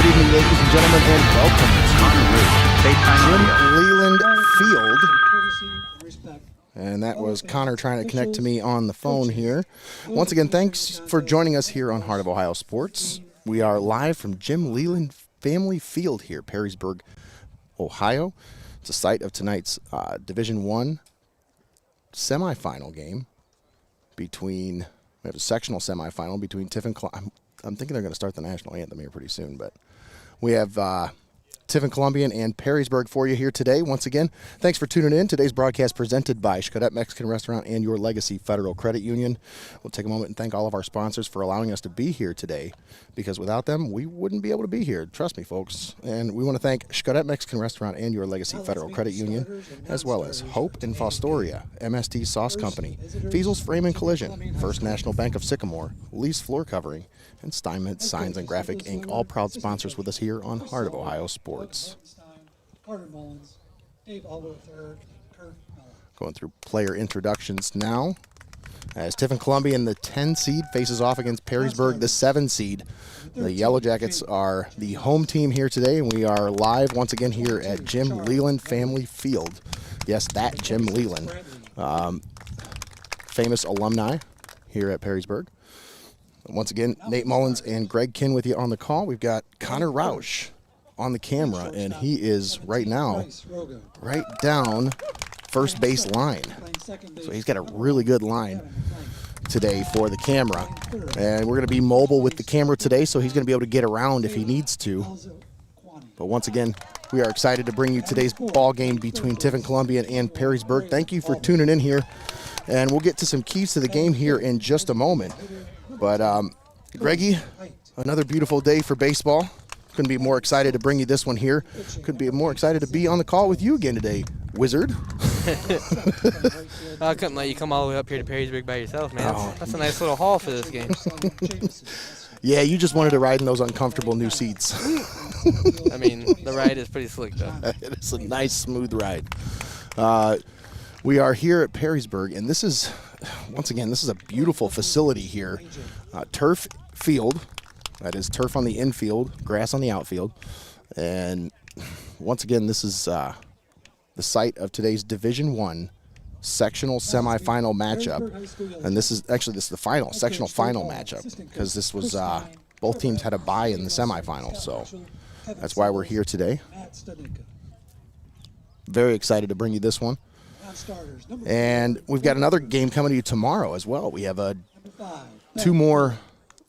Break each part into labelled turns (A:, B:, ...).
A: evening, ladies and gentlemen, and welcome to Jim Leyland Field. And that was Connor trying to connect to me on the phone here. Once again, thanks for joining us here on Heart of Ohio Sports. We are live from Jim Leyland Family Field here, Perrysburg, Ohio. It's the site of tonight's Division I semifinal game between, we have a sectional semifinal between Tiffin. I'm thinking they're going to start the national anthem here pretty soon, but we have Tiffin Columbian and Perrysburg for you here today. Once again, thanks for tuning in. Today's broadcast presented by Xcaret Mexican Restaurant and Your Legacy Federal Credit Union. We'll take a moment and thank all of our sponsors for allowing us to be here today, because without them, we wouldn't be able to be here. Trust me, folks. And we want to thank Xcaret Mexican Restaurant and Your Legacy Federal Credit Union, as well as Hope in Fostoria, MST Sauce Company, Feasel's Frame and Collision, First National Bank of Sycamore, Lease Floor Covering, and Steinmetz Signs and Graphic Inc., all proud sponsors with us here on Heart of Ohio Sports. Going through player introductions now, as Tiffin Columbian, the 10 seed, faces off against Perrysburg, the 7 seed. The Yellow Jackets are the home team here today, and we are live once again here at Jim Leyland Family Field. Yes, that Jim Leyland. Famous alumni here at Perrysburg. Once again, Nate Mullins and Greg Kinn with you on the call. We've got Connor Roush on the camera, and he is right now right down first base line. So he's got a really good line today for the camera. And we're going to be mobile with the camera today, so he's going to be able to get around if he needs to. But once again, we are excited to bring you today's ball game between Tiffin Columbian and Perrysburg. Thank you for tuning in here, and we'll get to some keys to the game here in just a moment. But, Greggy, another beautiful day for baseball. Couldn't be more excited to bring you this one here. Couldn't be more excited to be on the call with you again today, Wizard.
B: I couldn't let you come all the way up here to Perrysburg by yourself, man. That's a nice little haul for this game.
A: Yeah, you just wanted to ride in those uncomfortable new seats.
B: I mean, the ride is pretty slick, though.
A: It's a nice, smooth ride. We are here at Perrysburg, and this is, once again, this is a beautiful facility here. Turf field, that is turf on the infield, grass on the outfield. And once again, this is the site of today's Division I sectional semifinal matchup. And this is the final, sectional final matchup, because this was, both teams had a bye in the semifinal. So that's why we're here today. Very excited to bring you this one. And we've got another game coming to you tomorrow as well. We have two more.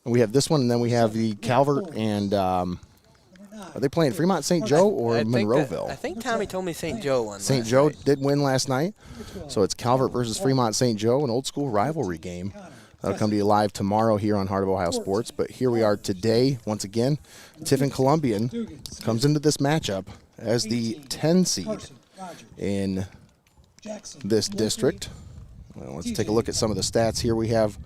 A: We have this one, and then we have the Calvert and are they playing Fremont St. Joe or Monroeville?
B: I think Tommy told me St. Joe won.
A: St. Joe did win last night, so it's Calvert versus Fremont St. Joe, an old school rivalry game. That'll come to you live tomorrow here on Heart of Ohio Sports. But here we are today, once again. Tiffin Columbian comes into this matchup as the 10 seed in this district. Well, let's take a look at some of the stats here. We have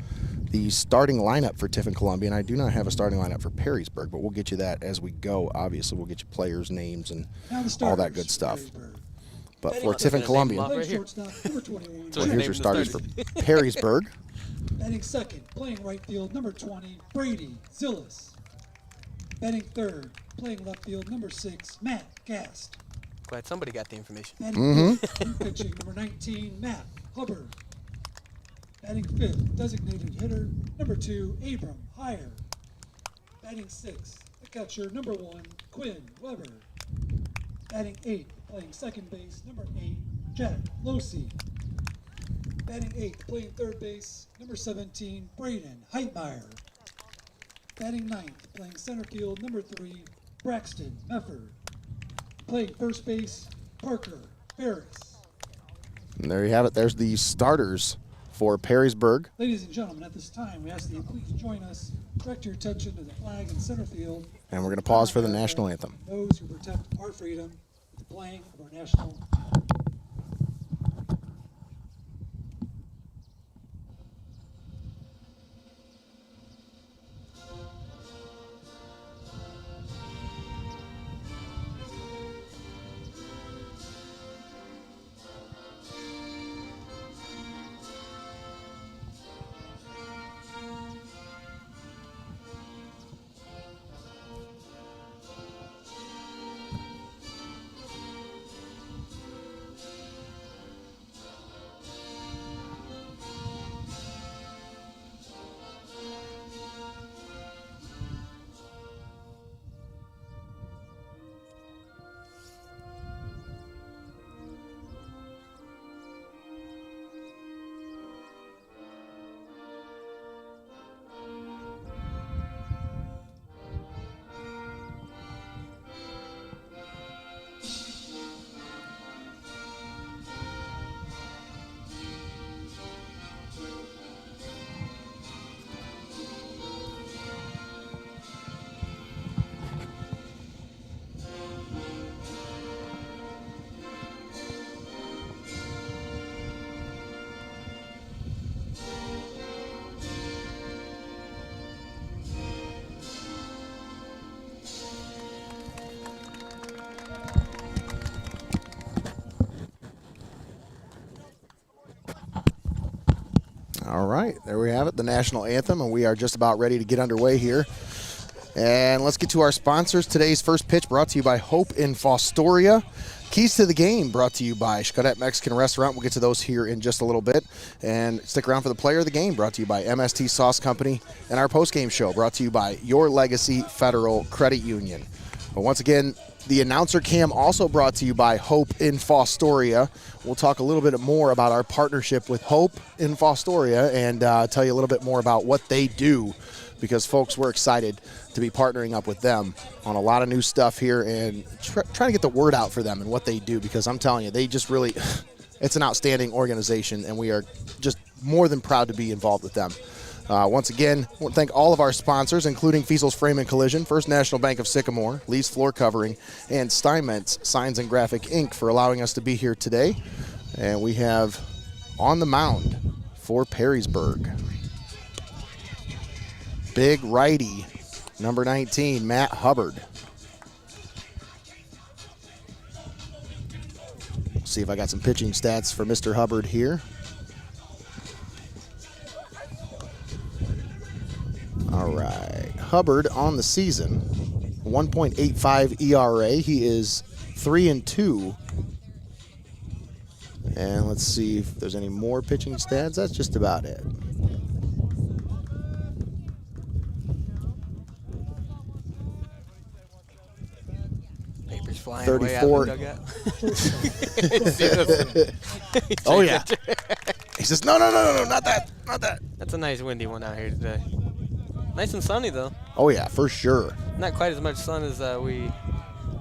A: the starting lineup for Tiffin Columbian. I do not have a starting lineup for Perrysburg, but we'll get you that as we go. Obviously, we'll get you players' names and all that good stuff. But for Tiffin Columbian, well, here's your starters for Perrysburg.
C: Batting second, playing right field, number 20, Brady Zillis. Batting third, playing left field, number 6, Matt Gast.
B: Glad somebody got the information.
C: Batting pitching, number 19, Matt Hubbard. Batting fifth, designated hitter, number 2, Abram Heyer. Batting sixth, the catcher, number 1, Quinn Weber. Batting eighth, playing second base, number 8, Jack Losey. Batting eighth, playing third base, number 17, Braden Heitmeyer. Batting ninth, playing center field, number 3, Braxton Mefford. Playing first base, Parker Ferris.
A: And there you have it. There's the starters for Perrysburg.
C: Ladies and gentlemen, at this time, we ask that you please join us, direct your attention to the flag in center field.
A: And we're going to pause for the national anthem.
C: Those who protect our freedom with the playing of our national
A: All right, there we have it, the national anthem, and we are just about ready to get underway here. And let's get to our sponsors. Today's first pitch brought to you by Hope in Fostoria. Keys to the game brought to you by Xcaret Mexican Restaurant. We'll get to those here in just a little bit. And stick around for the player of the game brought to you by MST Sauce Company. And our postgame show brought to you by Your Legacy Federal Credit Union. But once again, the announcer cam also brought to you by Hope in Fostoria. We'll talk a little bit more about our partnership with Hope in Fostoria and tell you a little bit more about what they do, because folks, we're excited to be partnering up with them on a lot of new stuff here and trying to get the word out for them and what they do, because I'm telling you, they just really, it's an outstanding organization, and we are just more than proud to be involved with them. Once again, I want to thank all of our sponsors, including Feasel's Frame and Collision, First National Bank of Sycamore, Lee's Floor Covering, and Steinmetz Signs and Graphic Inc. for allowing us to be here today. And we have on the mound for Perrysburg, big righty, number 19, Matt Hubbard. See if I got some pitching stats for Mr. Hubbard here. All right, Hubbard on the season, 1.85 ERA. He is 3-2. And let's see if there's any more pitching stats. That's just about it.
B: Papers flying
A: 34.
B: away out the dugout.
A: Oh, yeah. He says, no, not that.
B: That's a nice windy one out here today. Nice and sunny, though.
A: Oh, yeah, for sure.
B: Not quite as much sun as we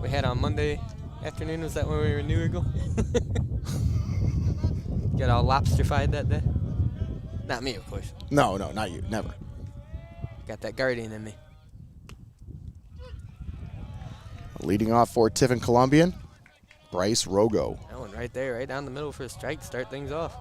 B: had on Monday afternoon. Was that when we were in New Eagle? Got all lobster-fied that day? Not me, of course.
A: No, not you. Never.
B: Got that guardian in me.
A: Leading off for Tiffin Columbian, Bryce Rogo.
B: That one right there, right down the middle for a strike to start things off.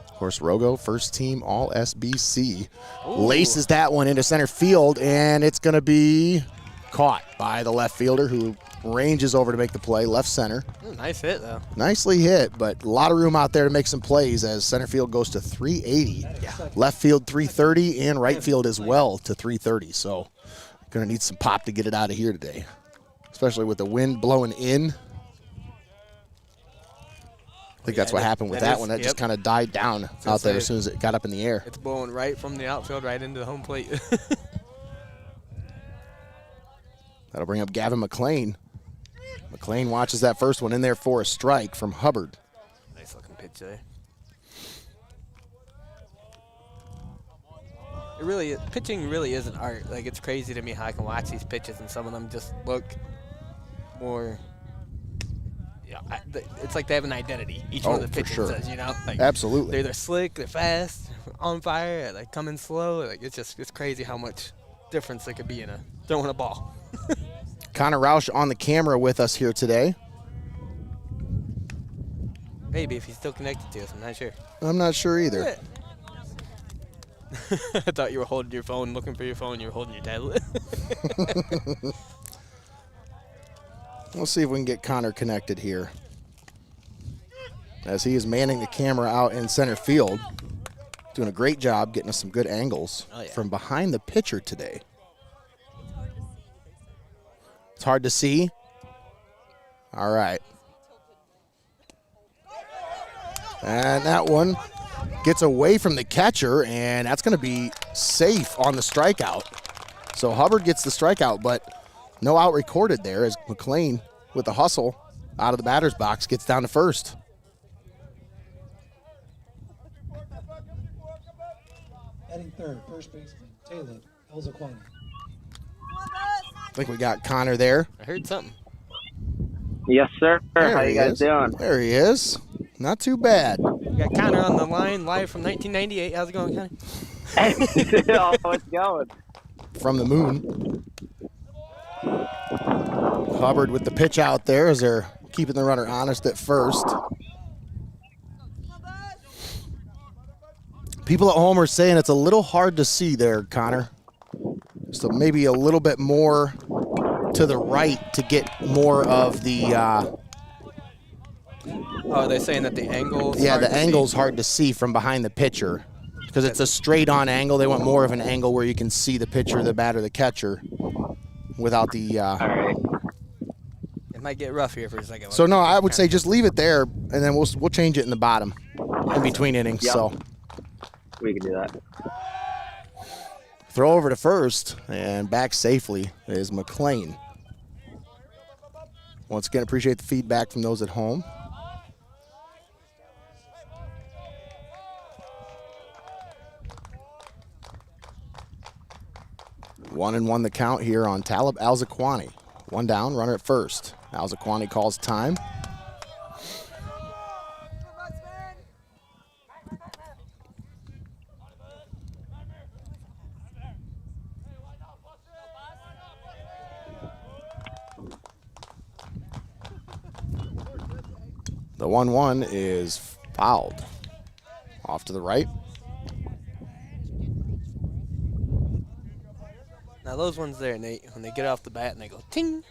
A: Of course, Rogo, first team All-SBC.
B: Ooh.
A: Laces that one into center field, and it's going to be caught by the left fielder, who ranges over to make the play, left center.
B: Ooh, nice hit, though.
A: Nicely hit, but a lot of room out there to make some plays as center field goes to 380.
B: Yeah.
A: Left field 330, and right field as well to 330. So going to need some pop to get it out of here today, especially with the wind blowing in. I think that's what happened with that one. That just kind of died down out there as soon as it got up in the air.
B: It's blowing right from the outfield right into the home plate.
A: That'll bring up Gavin McLean. McLean watches that first one in there for a strike from Hubbard.
B: Nice looking pitch there. Pitching really is an art. Like, it's crazy to me how I can watch these pitches and some of them just look more. Yeah, it's like they have an identity. Each one of the pitches does, you know. Like,
A: absolutely.
B: They're either slick, they're fast, on fire, they come in slow. Like, it's crazy how much difference there could be in throwing a ball.
A: Connor Roush on the camera with us here today.
B: Maybe if he's still connected to us, I'm not sure.
A: I'm not sure either.
B: Yeah. I thought you were holding your phone, looking for your phone. You were holding your tablet.
A: We'll see if we can get Connor connected here, as he is manning the camera out in center field, doing a great job getting us some good angles from behind the pitcher today. It's hard to see. All right. And that one gets away from the catcher, and that's going to be safe on the strikeout. So Hubbard gets the strikeout, but no out recorded there, as McLean, with the hustle out of the batter's box, gets down to first.
C: Batting third, first baseman Taylor Elzaquani.
A: I think we got Connor there.
B: I heard something.
D: Yes, sir.
A: There
D: How you guys doing?
A: There he is. Not too bad.
B: We got Connor on the line, live from 1998. How's it going, Connor?
D: Oh, it's going.
A: From the moon. Hubbard with the pitch out there as they're keeping the runner honest at first. People at home are saying it's a little hard to see there, Connor. So maybe a little bit more to the right to get more of the
B: Oh, they're saying that the angle's
A: Yeah,
B: hard
A: the
B: to see?
A: angle's hard to see from behind the pitcher because it's a straight-on angle. They want more of an angle where you can see the pitcher, the batter, the catcher without the
D: All right.
B: It might get rough here for a second.
A: So no, I would say just leave it there, and then we'll change it in the bottom, in between innings.
D: Yep.
A: So
D: We can do that.
A: throw over to first, and back safely is McLean. Once again, appreciate the feedback from those at home. One and one the count here on Talib Alzaquani. One down, runner at first. Alzaquani calls time. The 1-1 is fouled. Off to the right.
B: Now those ones there, Nate, when they get off the bat and they go ting,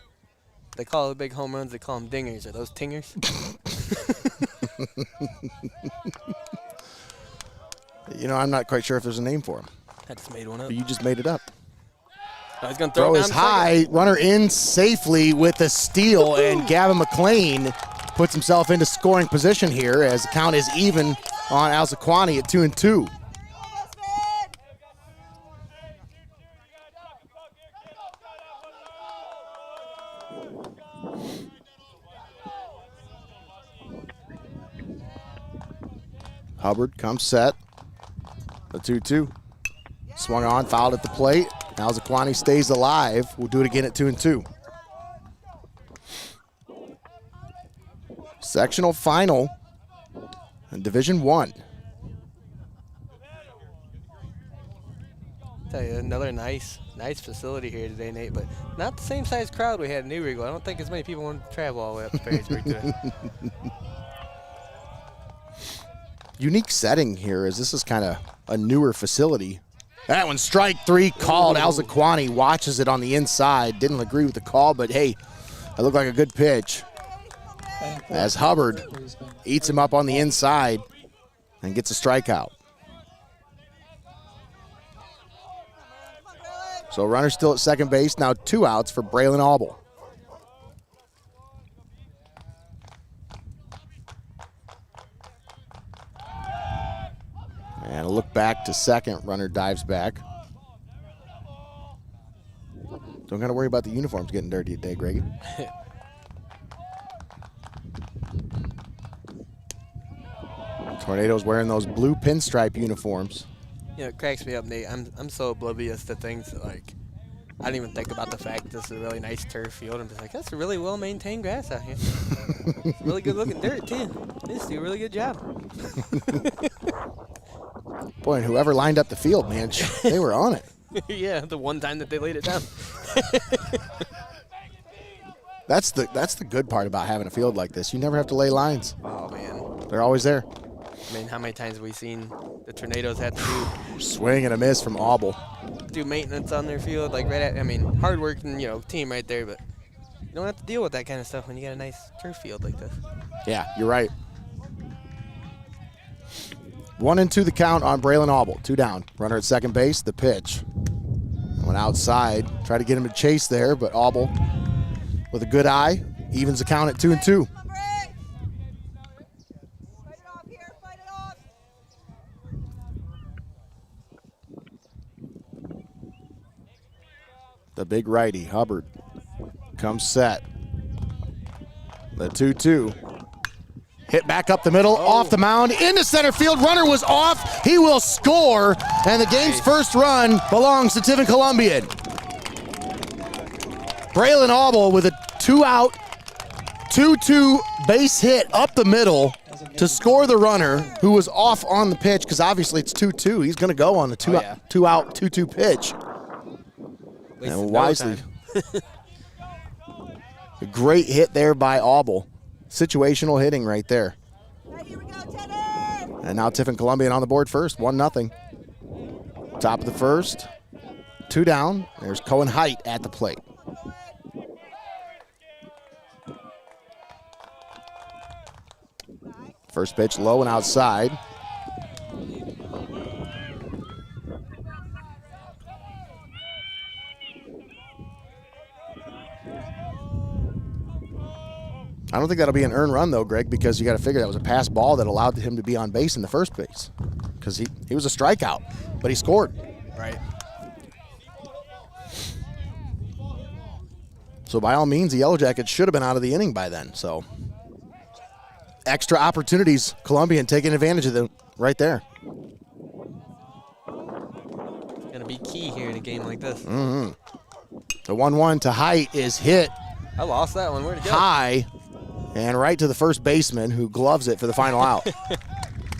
B: they call the big home runs, they call them dingers. Are those tingers?
A: You know, I'm not quite sure if there's a name for him.
B: I just made one up.
A: But you just made it up.
B: I was going to
A: Throw
B: it
A: is
B: down
A: high, runner in safely with the steal, and Gavin McLean puts himself into scoring position here as the count is even on Alzaquani at 2-2. Hubbard comes set. The 2-2. Swung on, fouled at the plate. Alzaquani stays alive. We'll do it again at 2-2. Sectional final in Division 1.
B: Tell you, another nice facility here today, Nate, but not the same size crowd we had in New Regal. I don't think as many people want to travel all the way up to Perrysburg today.
A: Unique setting here as this is kind of a newer facility. That one, strike three called. Alzaquani watches it on the inside. Didn't agree with the call, but hey, that looked like a good pitch. As Hubbard eats him up on the inside and gets a strikeout. So runner still at second base. Now 2 outs for Braylon Auble. And a look back to second. Runner dives back. Don't got to worry about the uniforms getting dirty today, Greggy. Tornadoes wearing those blue pinstripe uniforms.
B: You know, it cracks me up, Nate. I'm so oblivious to things that, like, I didn't even think about the fact that this is a really nice turf field. I'm just like, that's a really well-maintained grass out here. Really good-looking dirt, too. They just do a really good job.
A: Boy, and whoever lined up the field, man, they were on it.
B: Yeah, the one time that they laid it down.
A: That's the good part about having a field like this. You never have to lay lines.
B: Oh, man.
A: They're always there.
B: I mean, how many times have we seen the Tornadoes have to
A: Swing and a miss from Auble.
B: do maintenance on their field? Like, right at, I mean, hard-working, team right there, but you don't have to deal with that kind of stuff when you got a nice turf field like this.
A: Yeah, you're right. 1-2 the count on Braylon Auble. 2 down. Runner at second base. The pitch. Went outside. Tried to get him to chase there, but Auble with a good eye evens the count at 2-2. The big righty, Hubbard, comes set. The 2-2. Hit back up the middle, off the mound, into center field. Runner was off. He will score, and the game's first run belongs to Tiffin Columbian. Braylon Auble with a 2-out, 2-2 base hit up the middle to score the runner who was off on the pitch because obviously it's 2-2. He's going to go on the 2-out, 2-2 pitch. And wisely. A great hit there by Auble. Situational hitting right there.
E: Here we go, Teddy!
A: And now Tiffin Columbian on the board first, 1-0. Top of the first, 2 down. There's Cohen Height at the plate. First pitch low and outside. I don't think that'll be an earned run, though, Greg, because you got to figure that was a pass ball that allowed him to be on base in the first base. Because he was a strikeout, but he scored.
B: Right.
A: So by all means, the Yellow Jackets should have been out of the inning by then. So extra opportunities, Columbian taking advantage of them right there.
B: Going to be key here in a game like this.
A: The 1-1 to Height is hit
B: I lost that one. Where'd it go?
A: high and right to the first baseman, who gloves it for the final out.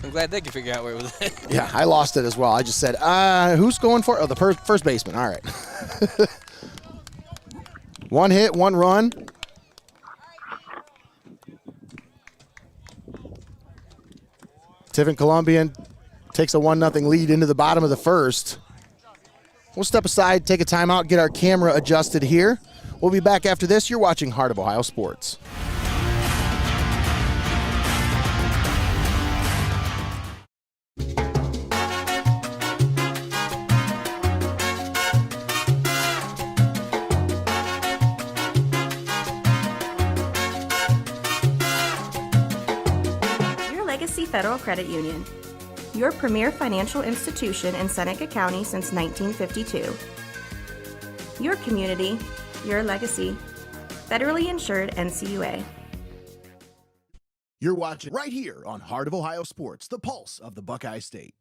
B: I'm glad they could figure out where it was at.
A: Yeah, I lost it as well. I just said, who's going for it? Oh, the first baseman. All right. 1 hit, 1 run. Tiffin Columbian takes a 1-0 lead into the bottom of the first. We'll step aside, take a timeout, get our camera adjusted here. We'll be back after this. You're watching Heart of Ohio Sports.
E: Federal Credit Union, your premier financial institution in Seneca County since 1952. Your community, your legacy. Federally insured NCUA.
A: You're watching right here on Heart of Ohio Sports, the pulse of the Buckeye State.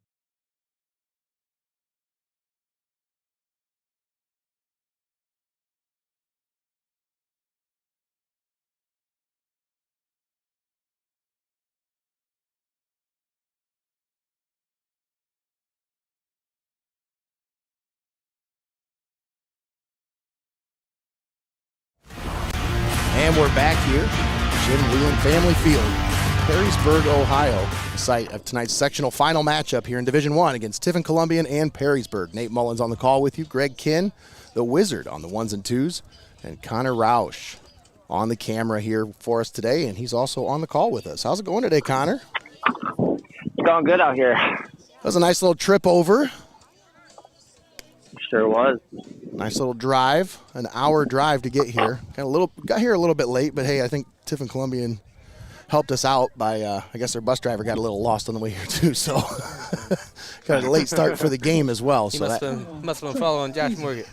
A: And we're back here, Jim Leyland Family Field, Perrysburg, Ohio, the site of tonight's sectional final matchup here in Division I against Tiffin Columbian and Perrysburg. Nate Mullins on the call with you, Greg Kinn, the Wizard on the 1s and 2s, and Connor Roush on the camera here for us today, and he's also on the call with us. How's it going today, Connor?
D: It's going good out here.
A: That was a nice little trip over.
D: Sure was.
A: Nice little drive, an hour drive to get here. Got here a little bit late, but hey, I think Tiffin Columbian helped us out by, I guess their bus driver got a little lost on the way here too, so got a late start for the game as well.
B: He
A: So
B: must have been following Josh Morgan.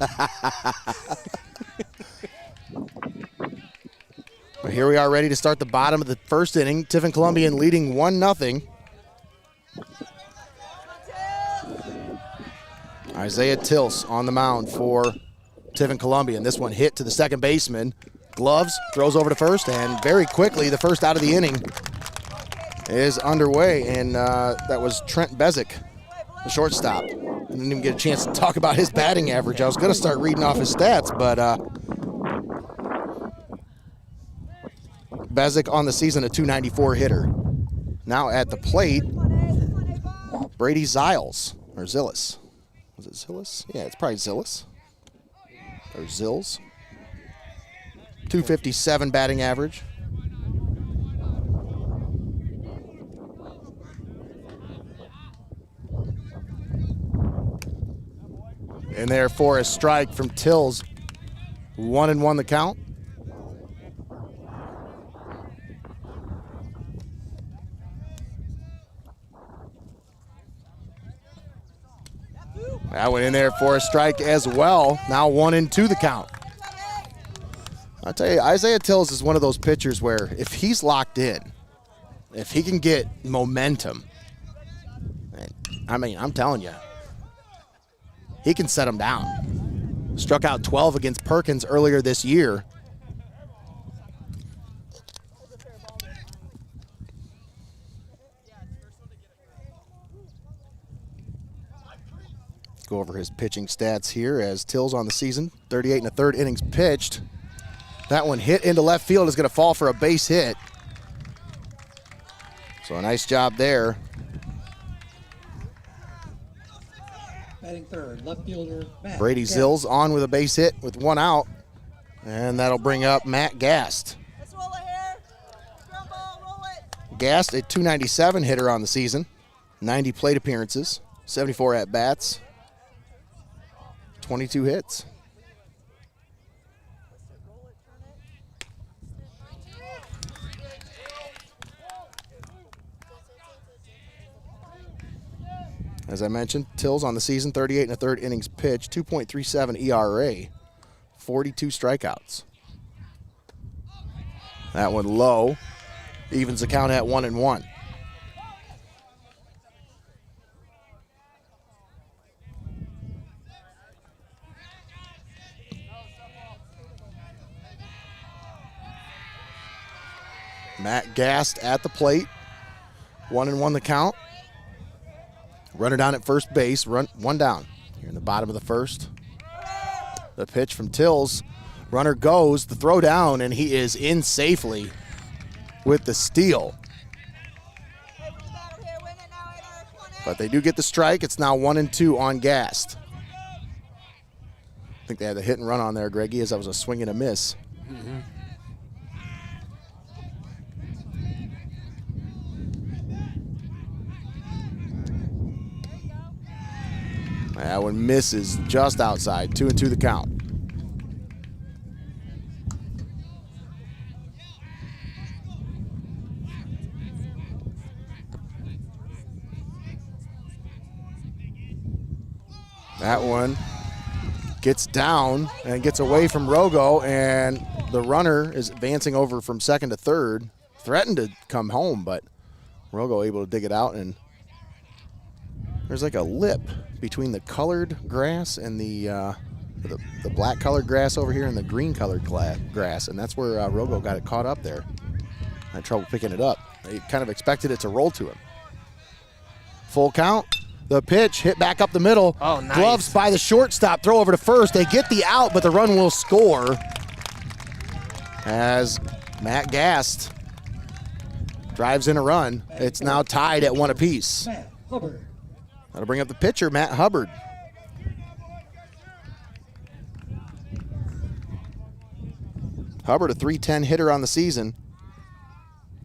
A: But here we are ready to start the bottom of the first inning. Tiffin Columbian leading 1-0. Isaiah Tilse on the mound for Tiffin Columbian. This one hit to the second baseman. Gloves, throws over to first, and very quickly the first out of the inning is underway, and that was Trent Bezic, the shortstop. I didn't even get a chance to talk about his batting average. I was going to start reading off his stats, but Bezic on the season a .294 hitter. Now at the plate, Brady Ziles, or Zillis. Was it Zillis? Yeah, it's probably Zillis. Or Zills. .257 batting average. In there for a strike from Tills. 1-1 the count. That went in there for a strike as well. Now 1-2 the count. I'll tell you, Isaiah Tills is one of those pitchers where if he's locked in, if he can get momentum, I mean, I'm telling you, he can set him down. Struck out 12 against Perkins earlier this year. Go over his pitching stats here as Tills on the season, 38 1/3 innings pitched. That one hit into left field is going to fall for a base hit. So a nice job there.
C: Batting third, left fielder Matt
A: Brady
C: Gast.
A: Zills on with a base hit with 1 out. And that'll bring up Matt Gast. Gast, a .297 hitter on the season, 90 plate appearances, 74 at-bats, 22 hits. As I mentioned, Tills on the season, 38 1/3 innings pitched, 2.37 ERA, 42 strikeouts. That one low, evens the count at 1-1. Matt Gast at the plate, 1-1 the count. Runner down at first base, one down. Here in the bottom of the first. The pitch from Tills. Runner goes, the throw down, and he is in safely with the steal. But they do get the strike. It's now 1-2 on Gast. I think they had the hit and run on there, Greggy, as that was a swing and a miss.
B: Mm-hmm.
A: That one misses just outside. 2-2 the count. That one gets down and gets away from Rogo, and the runner is advancing over from second to third. Threatened to come home, but Rogo able to dig it out, and there's like a lip between the colored grass and the black colored grass over here and the green colored grass, and that's where Rogo got it caught up there. Had trouble picking it up. They kind of expected it to roll to him. Full count. The pitch hit back up the middle.
B: Oh, nice.
A: Gloves by the shortstop. Throw over to first. They get the out, but the run will score as Matt Gast drives in a run. It's now tied at 1 apiece.
C: Matt Hubbard.
A: That'll bring up the pitcher, Matt Hubbard. Hubbard, a .310 hitter on the season.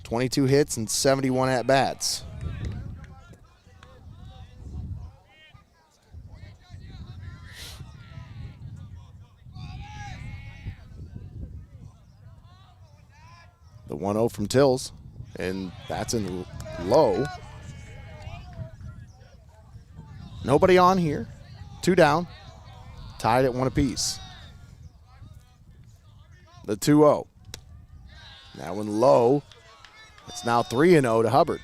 A: 22 hits and 71 at-bats. The 1-0 from Tills, and that's in low. Nobody on here. 2 down. Tied at 1 apiece. The 2-0. That one low. It's now 3-0 to Hubbard.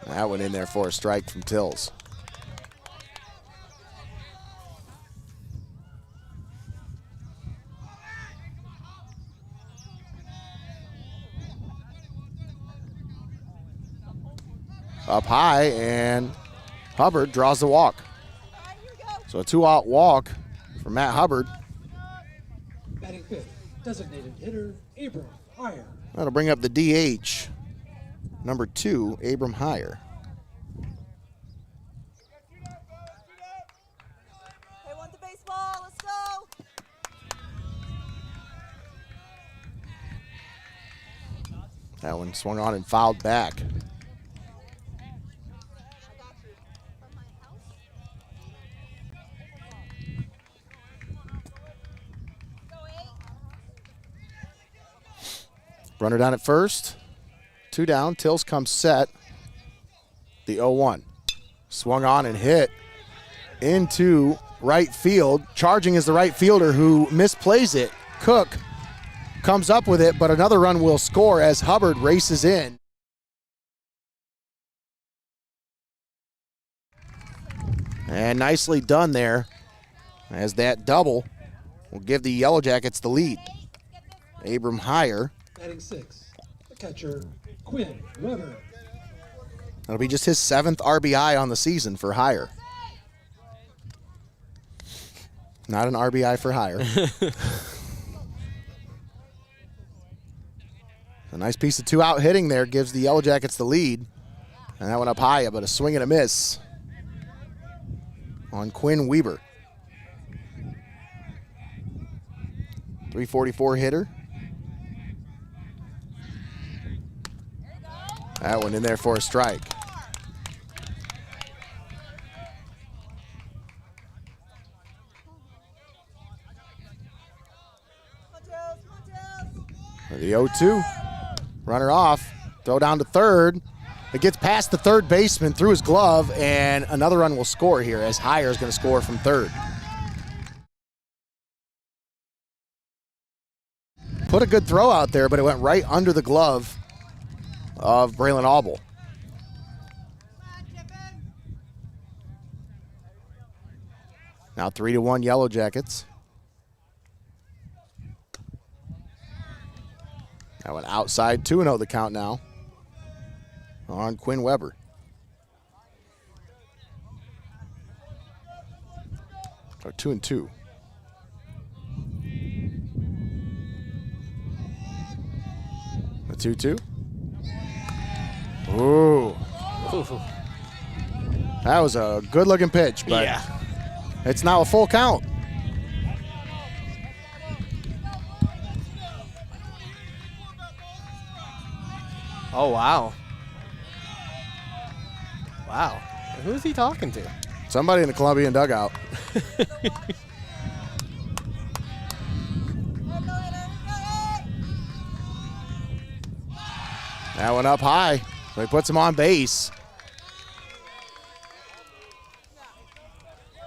A: That one in there for a strike from Tills. Up high, and Hubbard draws the walk. So a 2-out walk for Matt Hubbard.
C: Batting fifth, designated hitter, Abram Higher.
A: That'll bring up the DH, number 2, Abram Higher.
F: They want the baseball, let's go.
A: That one swung on and fouled back. Runner down at first. 2 down. Tills comes set. The 0-1. Swung on and hit into right field. Charging is the right fielder who misplays it. Cook comes up with it, but another run will score as Hubbard races in. And nicely done there, as that double will give the Yellow Jackets the lead. Abram Higher.
C: Batting sixth, the catcher, Quinn Weber.
A: That'll be just his 7th RBI on the season for Higher. Not an RBI for Higher. A nice piece of 2-out hitting there gives the Yellow Jackets the lead. And that one up high, but a swing and a miss. on Quinn Weber. 344 hitter. That one in there for a strike. The 0-2. Runner off. Throw down to third. It gets past the third baseman through his glove, and another run will score here as Heyer is going to score from third. Put a good throw out there, but it went right under the glove of Braylon Auble. Now 3-1 Yellow Jackets. That went outside, 2-0 the count now on Quinn Weber. Or 2-2. A 2-2. Ooh. That was a good-looking pitch, but it's now a full count.
B: Oh, wow. Wow. Who's he talking to?
A: Somebody in the Columbian dugout. That one up high. So he puts him on base.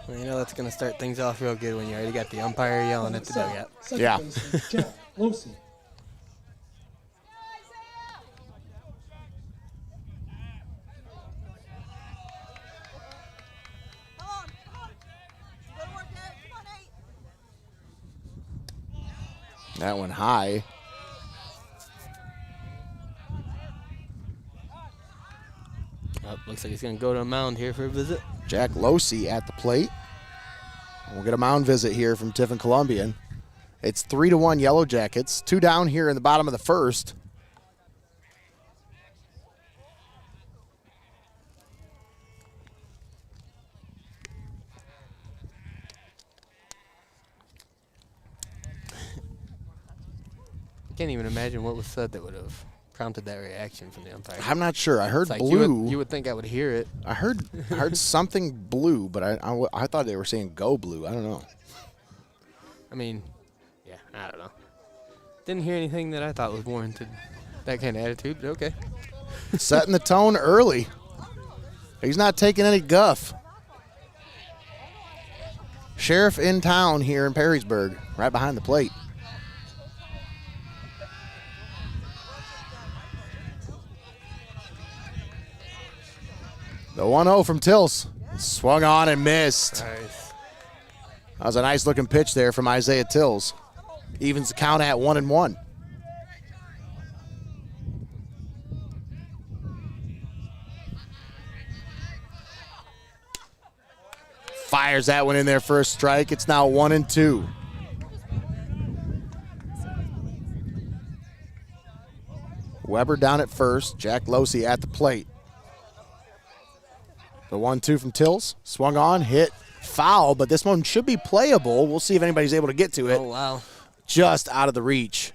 B: Well, you know that's going to start things off real good when you already got the umpire yelling at the dugout.
A: Yeah.
C: Jack Losey.
A: That one high.
B: Oh, looks like he's going to go to a mound here for a visit.
A: Jack Losey at the plate. We'll get a mound visit here from Tiffin Columbian. It's 3-1 Yellow Jackets. 2 down here in the bottom of the first.
B: I can't even imagine what was said that would have prompted that reaction from the umpire.
A: I'm not sure. I heard
B: It's like
A: blue.
B: You would think I would hear it.
A: I heard something blue, but I thought they were saying go blue. I don't know.
B: I mean, yeah, I don't know. Didn't hear anything that I thought was warranted that kind of attitude, but okay.
A: Setting the tone early. He's not taking any guff. Sheriff in town here in Perrysburg, right behind the plate. The 1-0 from Tills. Swung on and missed.
B: Nice.
A: That was a nice looking pitch there from Isaiah Tills. Evens the count at 1-1. Fires that one in there for a strike. It's now 1-2. Weber down at first. Jack Losey at the plate. The 1-2 from Tills. Swung on, hit, foul, but this one should be playable. We'll see if anybody's able to get to it.
B: Oh, wow.
A: Just out of the reach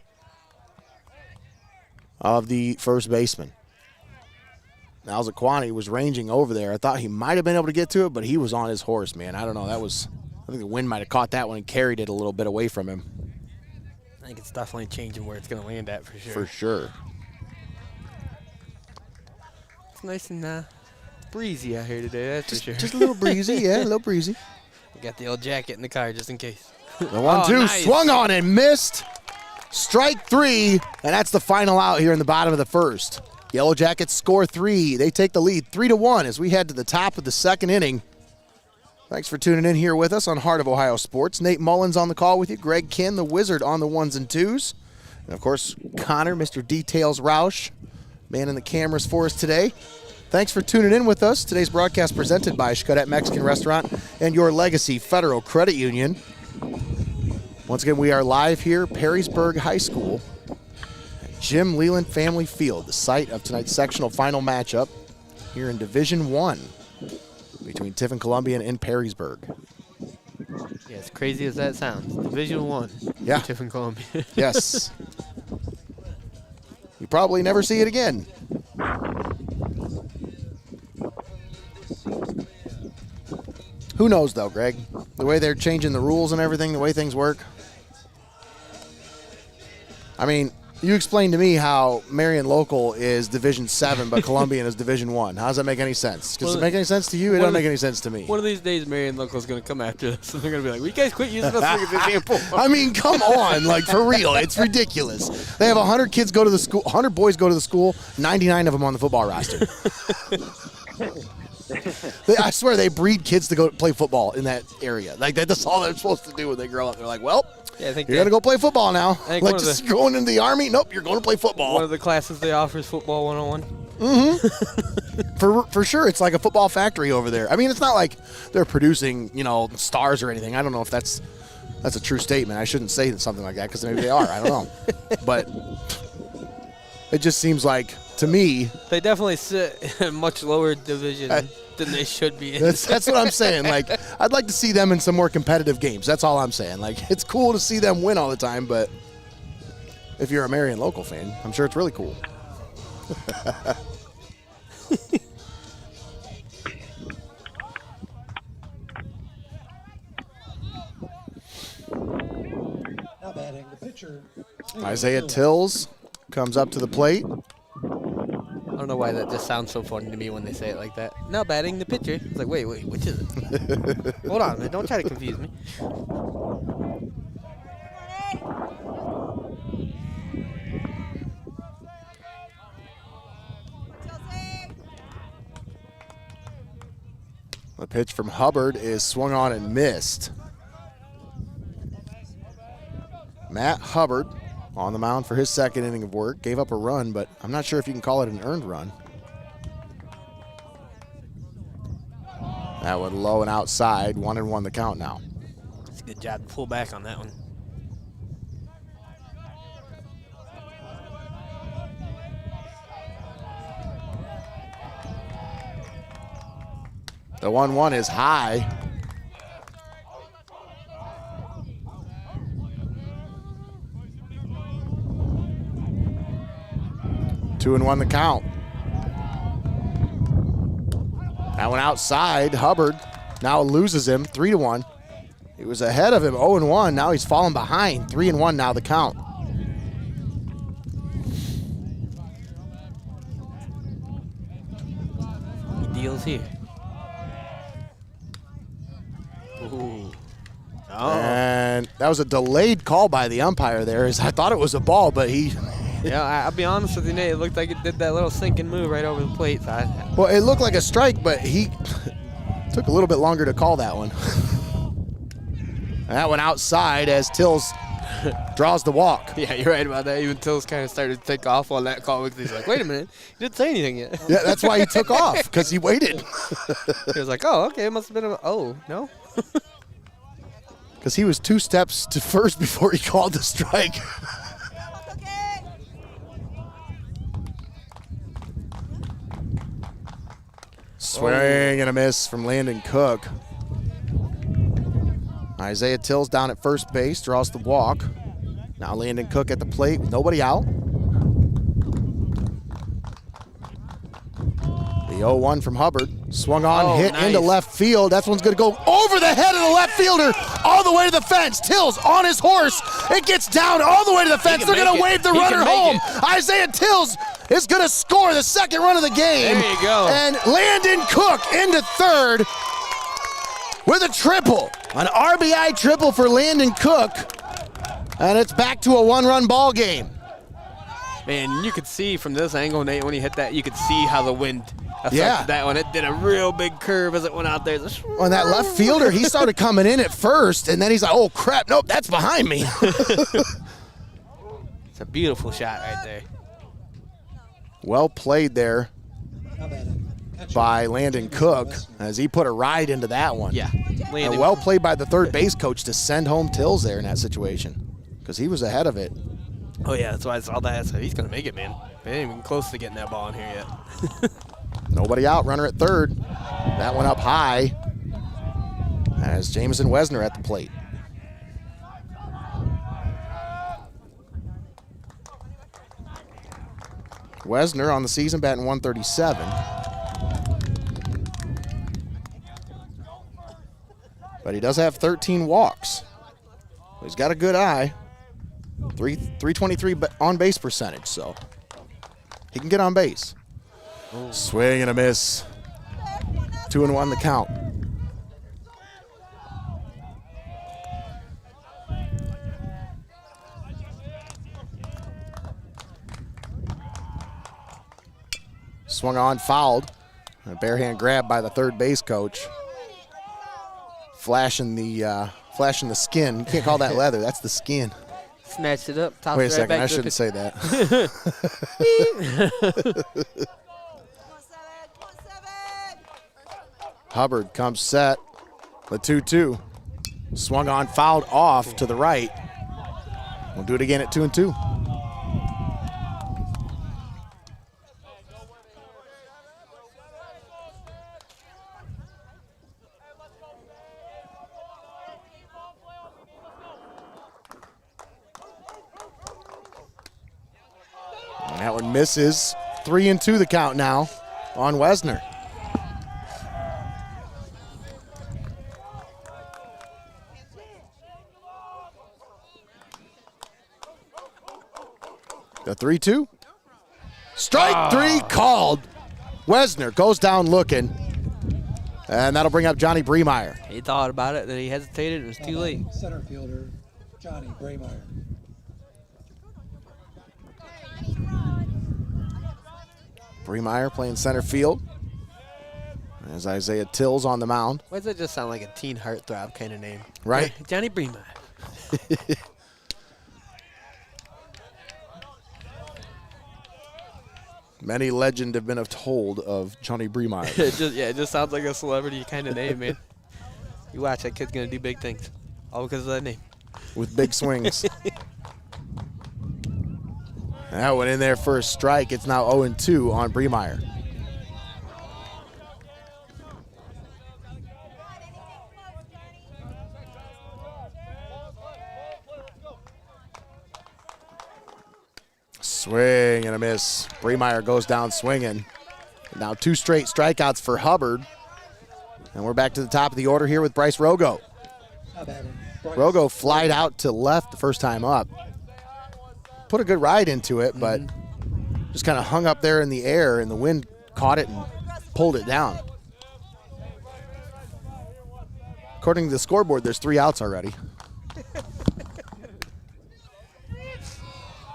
A: of the first baseman. Now Zaquani was ranging over there. I thought he might have been able to get to it, but he was on his horse, man. I don't know. I think the wind might have caught that one and carried it a little bit away from him.
B: I think it's definitely changing where it's going to land at for sure.
A: For sure.
B: It's nice and breezy out here today, that's for sure.
A: Just a little breezy, yeah, a little breezy.
B: We got the old jacket in the car just in case.
A: The 1-2
B: nice.
A: Swung on and missed. Strike 3, and that's the final out here in the bottom of the first. Yellow Jackets score 3. They take the lead 3-1 as we head to the top of the second inning. Thanks for tuning in here with us on Heart of Ohio Sports. Nate Mullins on the call with you. Greg Kinn, the Wizard, on the 1s and 2s. And, of course, Connor, Mr. Details Roush, manning the cameras for us today. Thanks for tuning in with us. Today's broadcast presented by Xcaret Mexican Restaurant and your Legacy Federal Credit Union. Once again, we are live here, Perrysburg High School, at Jim Leyland Family Field, the site of tonight's sectional final matchup here in Division I. between Tiffin Columbian and Perrysburg.
B: Yeah, as crazy as that sounds. Division I.
A: Yeah.
B: Tiffin Columbian.
A: Yes. You probably never see it again. Who knows, though, Greg? The way they're changing the rules and everything, the way things work. I mean, you explained to me how Marion Local is Division 7, but Columbian is Division 1. How does that make any sense? Does it make any sense to you? It doesn't make any sense to me.
B: One of these days, Marion Local is going to come after us, and they're going to be like, "We guys quit using us as an example."
A: I mean, come on, like for real, it's ridiculous. They have 100 kids go to the school, 100 boys go to the school, 99 of them on the football roster. I swear they breed kids to go play football in that area. Like that's all they're supposed to do when they grow up. They're like, well,
B: yeah, I think
A: you're going to go play football now. Like
B: just
A: going into the Army? Nope, you're going to play football.
B: One of the classes they offer is football 101.
A: For sure, it's like a football factory over there. I mean, it's not like they're producing, stars or anything. I don't know if that's a true statement. I shouldn't say something like that because maybe they are. I don't know. But it just seems like, to me,
B: they definitely sit in a much lower division than they should be in.
A: That's what I'm saying. Like, I'd like to see them in some more competitive games. That's all I'm saying. Like, it's cool to see them win all the time, but if you're a Marion Local fan, I'm sure it's really cool.
C: Now batting the pitcher.
A: Isaiah Tills comes up to the plate.
B: I don't know why that just sounds so funny to me when they say it like that. Now batting the pitcher. It's like, wait, which is it? Hold on, man. Don't try to confuse me.
A: The pitch from Hubbard is swung on and missed. Matt Hubbard on the mound for his second inning of work. Gave up a run, but I'm not sure if you can call it an earned run. That one low and outside. 1-1 the count now.
B: It's a good job to pull back on that one.
A: The 1-1 is high. Two and 1 the count. That one outside. Hubbard now loses him 3-1. He was ahead of him 0-1. Now he's fallen behind 3-1 now the count.
B: He deals here. Ooh. Oh.
A: And that was a delayed call by the umpire there. As I thought it was a ball, but he...
B: Yeah, I'll be honest with you, Nate. It looked like it did that little sinking move right over the plate. So
A: Well, it looked like a strike, but he took a little bit longer to call that one. And that one outside as Tills draws the walk.
B: yeah, you're right about that. Even Tills kind of started to take off on that call because he's like, wait a minute, he didn't say anything yet.
A: Yeah, that's why he took off, because he waited.
B: He was like, oh, okay, it must have been no?
A: Because he was 2 steps to first before he called the strike. Swing and a miss from Landon Cook. Isaiah Tills down at first base, draws the walk. Now Landon Cook at the plate with nobody out. The 0-1 from Hubbard. Swung on, hit
B: nice.
A: into left field. That one's going to go over the head of the left fielder all the way to the fence. Tills on his horse. It gets down all the way to the fence. They're going to wave the runner home. Isaiah Tills is going to score the second run of the game.
B: There you go.
A: And Landon Cook into third with a triple. An RBI triple for Landon Cook. And it's back to a 1-run ball game.
B: Man, you could see from this angle, Nate, when he hit that, you could see how the wind affected that one. It did a real big curve as it went out there.
A: On that left fielder, he started coming in at first, and then he's like, oh, crap, nope, that's behind me.
B: It's a beautiful shot right there.
A: Well played there by Landon Cook as he put a ride into that one.
B: Yeah.
A: And well played by the third base coach to send home Tills there in that situation because he was ahead of it.
B: Oh, yeah, that's why I saw that. I said, he's going to make it, man. They ain't even close to getting that ball in here yet.
A: Nobody out, runner at third. That one up high as Jamison Wesner at the plate. Wesner on the season batting 137. But he does have 13 walks. He's got a good eye. 323 on base percentage, so he can get on base. Swing and a miss. 2-1 the count. Swung on, fouled. A bare hand grab by the third base coach. Flashing the skin. You can't call that leather. That's the skin.
B: Snatched it up.
A: Wait a second. I shouldn't say that. Hubbard comes set. The 2-2. Swung on, fouled off to the right. We'll do it again at 2-2. That one misses. 3-2 the count now on Wesner. The 3-2. Strike three called. Wesner goes down looking. And that'll bring up Johnny Bremeyer.
B: He thought about it, then he hesitated. It was too late.
C: Center fielder Johnny Bremeyer.
A: Bremeyer playing center field. As Isaiah Tills on the mound.
B: Why does that just sound like a teen heartthrob kind of name?
A: Right?
B: Johnny Bremeyer.
A: Many legend have been told of Johnny Bremeyer.
B: It just sounds like a celebrity kind of name, man. You watch, that kid's going to do big things. All because of that name.
A: With big swings. That went in there for a strike. It's now 0-2 on Bremeyer. Swing and a miss. Bremeyer goes down swinging. Now 2 straight strikeouts for Hubbard. And we're back to the top of the order here with Bryce Rogo. Rogo flied out to left the first time up. Put a good ride into it, but just kind of hung up there in the air, and the wind caught it and pulled it down. According to the scoreboard, there's 3 outs already.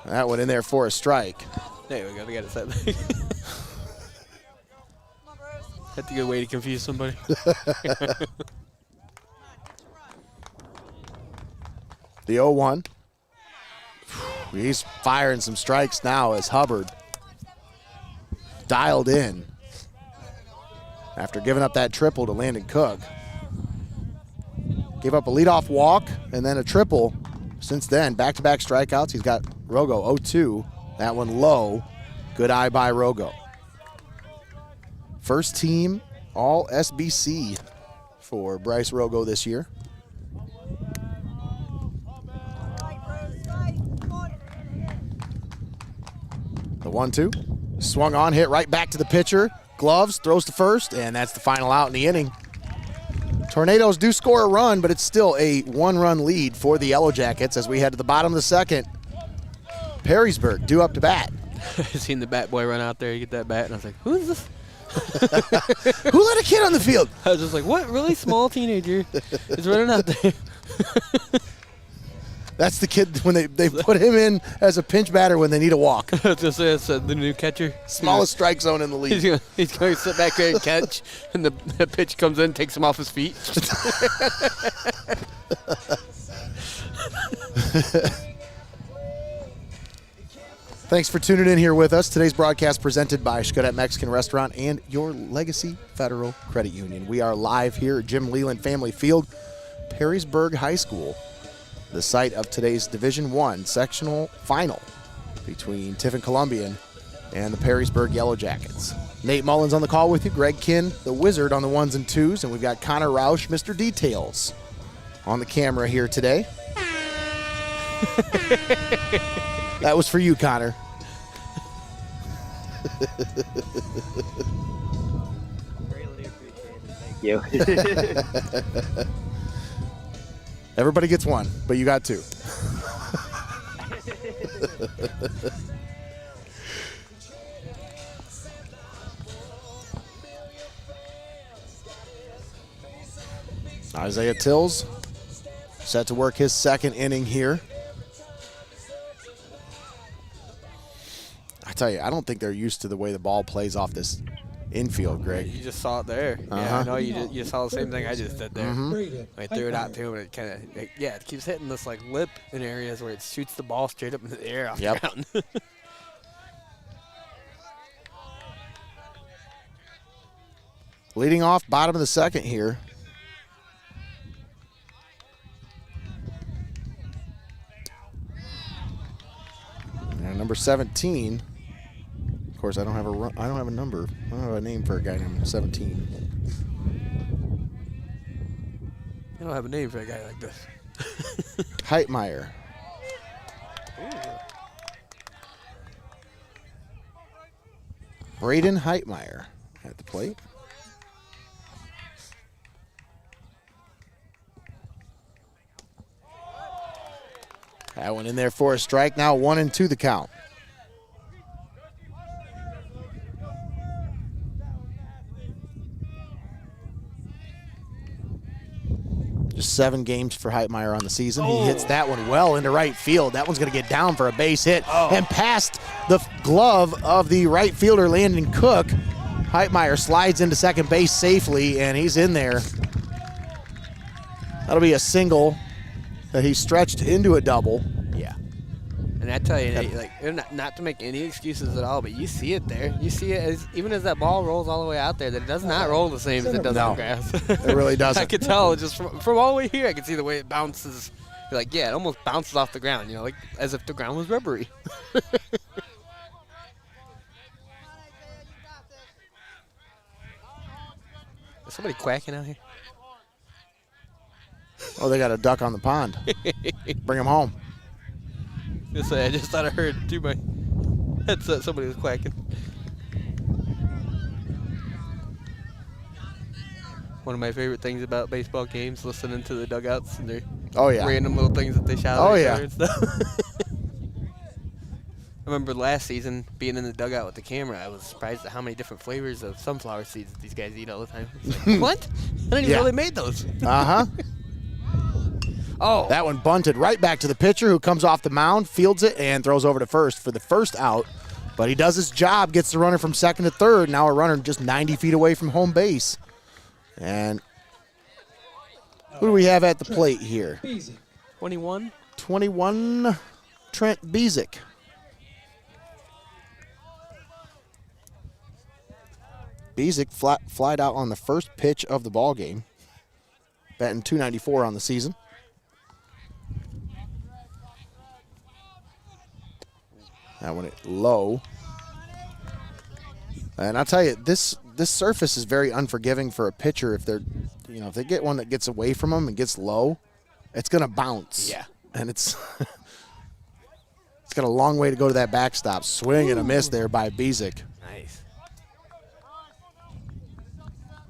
A: That went in there for a strike.
B: There we go. We got it set. That's a good way to confuse somebody.
A: The 0-1. He's firing some strikes now as Hubbard dialed in after giving up that triple to Landon Cook. Gave up a leadoff walk and then a triple. Since then, back-to-back strikeouts. He's got Rogo 0-2. That one low. Good eye by Rogo. First team all SBC for Bryce Rogo this year. The 1-2. Swung on, hit right back to the pitcher. Gloves, throws to first, and that's the final out in the inning. Tornadoes do score a run, but it's still a 1-run lead for the Yellow Jackets as we head to the bottom of the second. Perrysburg due up to bat.
B: I seen the bat boy run out there. You get that bat, and I was like, who is this?
A: Who let a kid on the field?
B: I was just like, what really small teenager is running out there?
A: That's the kid when they put him in as a pinch batter when they need a walk.
B: I was just saying, it's the new catcher.
A: Smallest strike zone in the league.
B: He's going to sit back there and catch, and the pitch comes in, takes him off his feet.
A: Thanks for tuning in here with us. Today's broadcast presented by Xcaret Mexican Restaurant and your Legacy Federal Credit Union. We are live here at Jim Leyland Family Field, Perrysburg High School, the site of today's Division I Sectional Final between Tiffin Columbian and the Perrysburg Yellow Jackets. Nate Mullins on the call with you, Greg Kinn, the Wizard, on the 1s and 2s, and we've got Connor Roush, Mr. Details, on the camera here today. That was for you, Connor.
D: Greatly appreciated. Thank you.
A: Everybody gets one, but you got two. Isaiah Tills set to work his second inning here. I tell you, I don't think they're used to the way the ball plays off this infield, Greg.
B: You just saw it there. Yeah, I know you saw the same thing I just did there. I threw it out to him, and it kind of, it keeps hitting this like lip in areas where it shoots the ball straight up into the air off the ground.
A: Leading off, bottom of the second here. And number 17. Of course, I don't have a number. I don't have a name for a guy named 17.
B: I don't have a name for a guy like this.
A: Heitmeyer. Braden Heitmeyer at the plate. That one in there for a strike. Now 1-2 the count. Just 7 games for Heitmeyer on the season. He hits that one well into right field. That one's going to get down for a base hit and past the glove of the right fielder, Landon Cook. Heitmeyer slides into second base safely, and he's in there. That'll be a single that he stretched into a double.
B: Yeah. And I tell you, like, not to make any excuses at all, but you see it there. You see it even as that ball rolls all the way out there, that it does not roll the same as it does on grass.
A: It really doesn't.
B: I could tell just from all the way here. I could see the way it bounces. You're like, yeah, it almost bounces off the ground, you know, like as if the ground was rubbery. Is somebody quacking out here?
A: Oh, they got a duck on the pond. Bring him home.
B: I just thought I heard through my headset somebody was quacking. One of my favorite things about baseball games, listening to the dugouts and their random little things that they shout at each other and stuff. I remember last season being in the dugout with the camera. I was surprised at how many different flavors of sunflower seeds these guys eat all the time. It's like, what? I didn't even know they made those.
A: Uh-huh.
B: Oh.
A: That one bunted right back to the pitcher, who comes off the mound, fields it, and throws over to first for the first out. But he does his job, gets the runner from second to third. Now a runner just 90 feet away from home base. And who do we have at the plate here?
B: 21?
A: 21, Trent Bezick. Bezick flied out on the first pitch of the ball game, batting .294 on the season. That one low. And I'll tell you, this surface is very unforgiving for a pitcher. If if they get one that gets away from them and gets low, it's going to bounce.
B: Yeah.
A: And it's got a long way to go to that backstop. Swing and a miss there by Bezick.
B: Nice.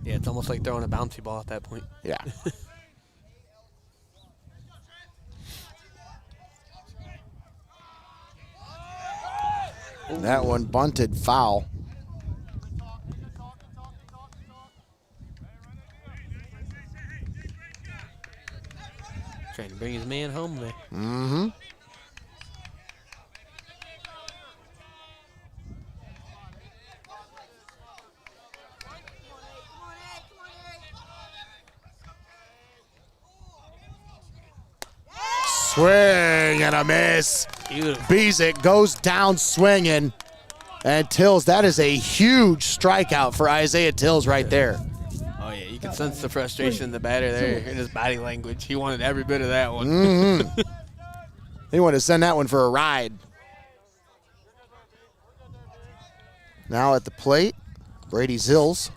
B: Yeah, it's almost like throwing a bouncy ball at that point.
A: Yeah. That one bunted foul.
B: Trying to bring his man home there.
A: Mm-hmm. Swing and a miss.
B: Beautiful.
A: Bezick goes down swinging. And Tills, that is a huge strikeout for Isaiah Tills right there.
B: Oh, yeah, you can sense the frustration in the batter there in his body language. He wanted every bit of that one.
A: Mm-hmm. He wanted to send that one for a ride. Now at the plate, Brady Zills.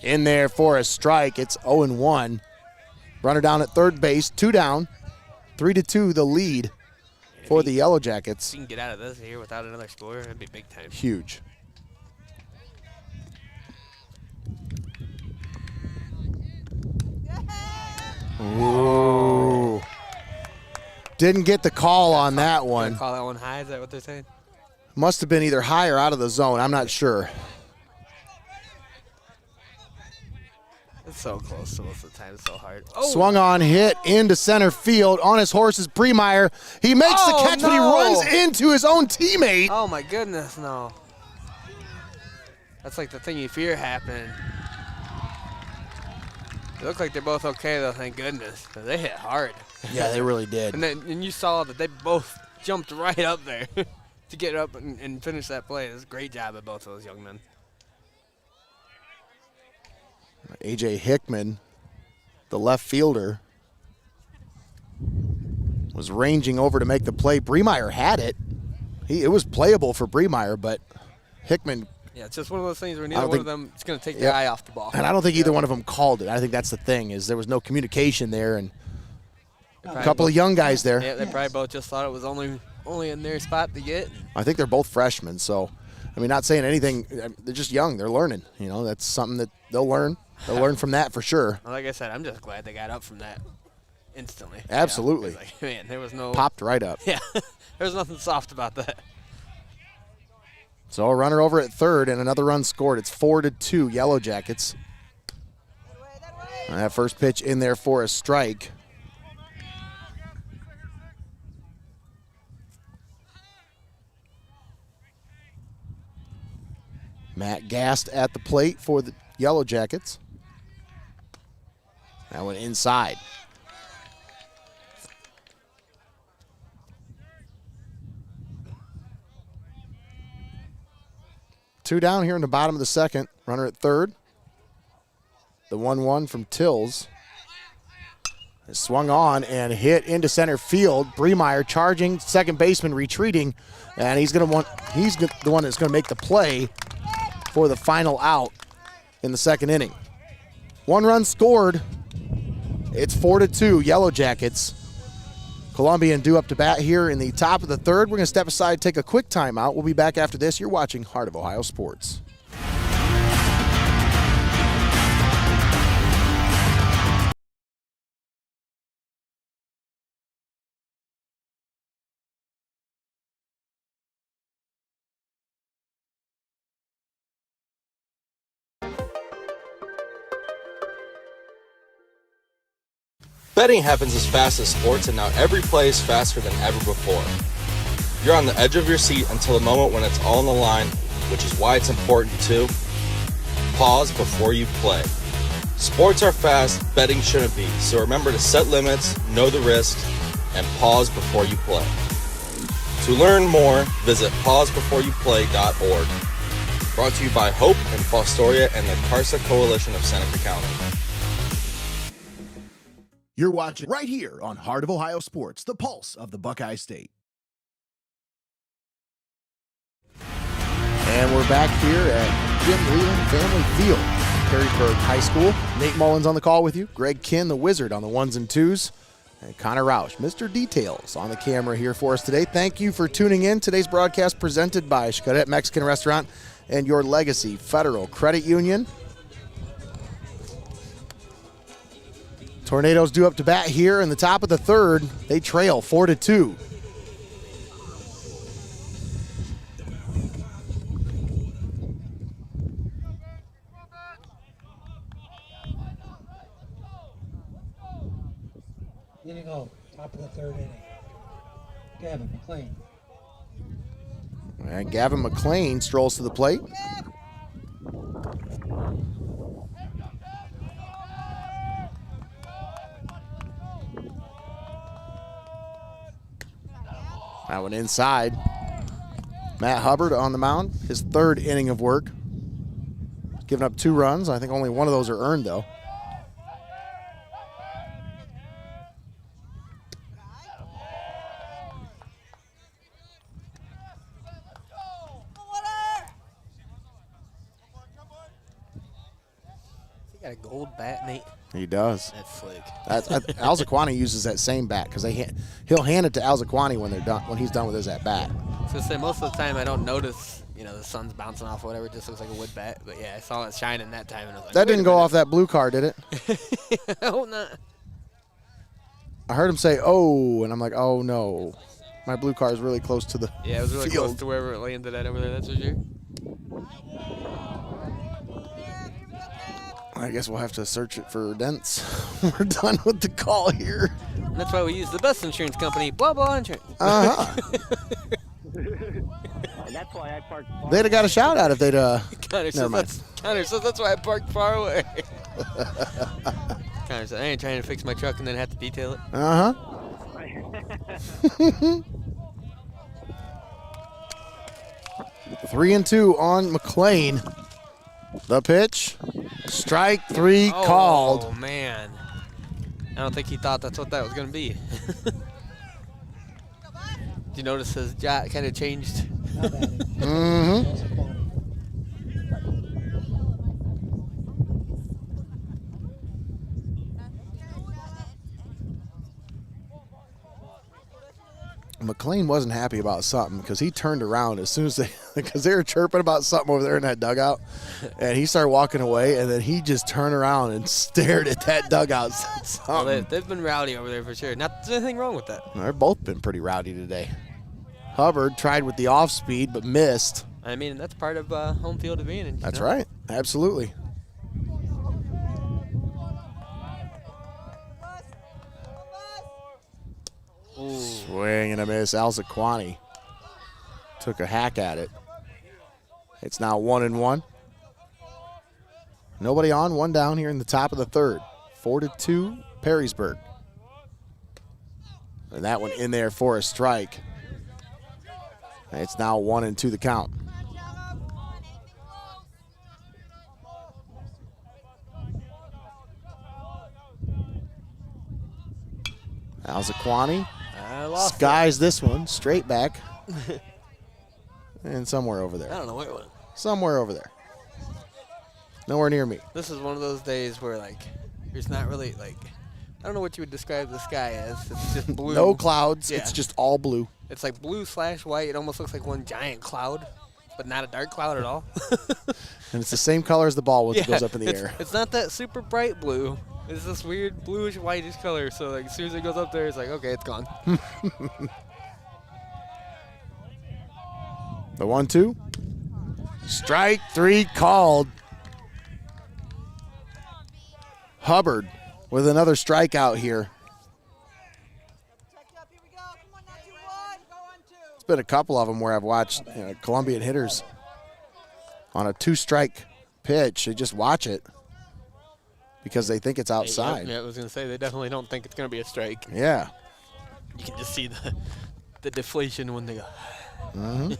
A: In there for a strike. It's 0-1. Runner down at third base, 2 down. 3-2 the lead for the Yellow Jackets.
B: If you can get out of this here without another score, that'd be big time.
A: Huge. Ooh. Didn't get the call on that one.
B: Call that one high, is that what they're saying?
A: Must have been either high or out of the zone. I'm not sure.
B: It's so close, so most of the time it's so hard.
A: Swung on, hit into center field. On his horse is Bremeyer. He makes the catch, but he runs into his own teammate.
B: Oh, my goodness, no. That's like the thing you fear happening. It looked like they're both okay, though, thank goodness. They hit hard.
A: Yeah, they really did.
B: And you saw that they both jumped right up there to get up and finish that play. It was a great job of both of those young men.
A: A.J. Hickman, the left fielder, was ranging over to make the play. Bremeyer had it. It was playable for Bremeyer, but Hickman.
B: Yeah, it's just one of those things where neither one of them is going to take their eye off the ball.
A: And I don't think either one of them called it. I think that's the thing, is there was no communication there, and a couple of young guys there.
B: Yeah, they probably both just thought it was only in their spot to get.
A: I think they're both freshmen, so, I mean, not saying anything. They're just young. They're learning. You know, that's something that they'll learn. They'll learn from that for sure.
B: Well, like I said, I'm just glad they got up from that instantly.
A: Absolutely.
B: You know? Like, man, there was no...
A: Popped right up.
B: Yeah, there was nothing soft about that.
A: So a runner over at third and another run scored. It's 4-2 Yellow Jackets. And that first pitch in there for a strike. Matt Gast at the plate for the Yellow Jackets. That one inside. Two down here in the bottom of the second. Runner at third. The 1-1 from Tills. Is swung on and hit into center field. Bremeyer charging, second baseman retreating, and he's the one that's going to make the play for the final out in the second inning. 1 run scored. It's 4-2 Yellow Jackets. Columbian due up to bat here in the top of the third. We're going to step aside, take a quick timeout. We'll be back after this. You're watching Heart of Ohio Sports.
G: Betting happens as fast as sports, and now every play is faster than ever before. You're on the edge of your seat until the moment when it's all on the line, which is why it's important to pause before you play. Sports are fast, betting shouldn't be, so remember to set limits, know the risks, and pause before you play. To learn more, visit pausebeforeyouplay.org. Brought to you by Hope and Fostoria and the CARSA Coalition of Seneca County.
H: You're watching right here on Heart of Ohio Sports, the pulse of the Buckeye State.
A: And we're back here at Jim Leyland Family Field, Perrysburg High School. Nate Mullins on the call with you. Greg Kinn, the Wizard, on the 1s and 2s. And Connor Roush, Mr. Details, on the camera here for us today. Thank you for tuning in. Today's broadcast presented by Xcaret Mexican Restaurant and Your Legacy Federal Credit Union. Tornadoes due up to bat here in the top of the third. They trail 4-2.
C: Inning over, top of the third inning. Gavin McLean.
A: All right, Gavin McLean strolls to the plate. That one inside. Matt Hubbard on the mound, his third inning of work. Giving up 2 runs. I think only one of those are earned, though.
B: Got a gold bat, Nate.
A: He does.
B: That's slick.
A: Alzaquani uses that same bat because he'll hand it to Alzaquani when he's done with his at bat.
B: So say most of the time I don't notice, the sun's bouncing off or whatever. It just looks like a wood bat. But yeah, I saw it shining that time, and I was like,
A: That didn't go off that blue car, did it?
B: I hope not.
A: I heard him say, "Oh," and I'm like, "Oh no, my blue car is really close to the
B: Yeah, it was really
A: field."
B: close to wherever it landed at over there. That's for sure.
A: I guess we'll have to search it for dents. We're done with the call here.
B: And that's why we use the best insurance company, blah blah insurance.
A: Uh-huh.
D: That's why I parked.
A: They'd have got a shout out if they'd
B: Connor says that's why I parked far away. Connor said, I ain't trying to fix my truck and then have to detail it.
A: Uh-huh. 3-2 on McLean. The pitch. Strike 3 called.
B: Oh, man. I don't think he thought that's what that was going to be. Did you notice his jot kind of changed?
A: Mm-hmm. McLean wasn't happy about something because he turned around as soon as because they were chirping about something over there in that dugout, and he started walking away, and then he just turned around and stared at that dugout.
B: Well, they've been rowdy over there for sure. Not there's anything wrong with that.
A: They've both been pretty rowdy today. Hubbard tried with the off speed but missed.
B: I mean, that's part of home field advantage.
A: That's right. Absolutely.
B: Ooh.
A: Swing and a miss. Alzaquani took a hack at it. It's now 1-1. Nobody on, one down here in the top of the third. 4-2, Perrysburg. And that one in there for a strike. It's now 1-2 the count. Alzaquani skies this one straight back. And somewhere over there.
B: I don't know where it went.
A: Somewhere over there. Nowhere near me.
B: This is one of those days where, there's not really, I don't know what you would describe the sky as. It's just blue.
A: No clouds.
B: Yeah.
A: It's just all blue.
B: It's like blue/white. It almost looks like one giant cloud, but not a dark cloud at all.
A: And it's the same color as the ball once it goes up in the air.
B: It's not that super bright blue. It's this weird bluish whitish color. So as soon as it goes up there, it's like, okay, it's gone.
A: The 1-2. Strike 3 called. Hubbard with another strikeout here. It's been a couple of them where I've watched Columbian hitters on a 2-strike pitch. They just watch it because they think it's outside.
B: Yeah, I was going to say, they definitely don't think it's going to be a strike.
A: Yeah.
B: You can just see the deflation when they go.
A: Mm-hmm.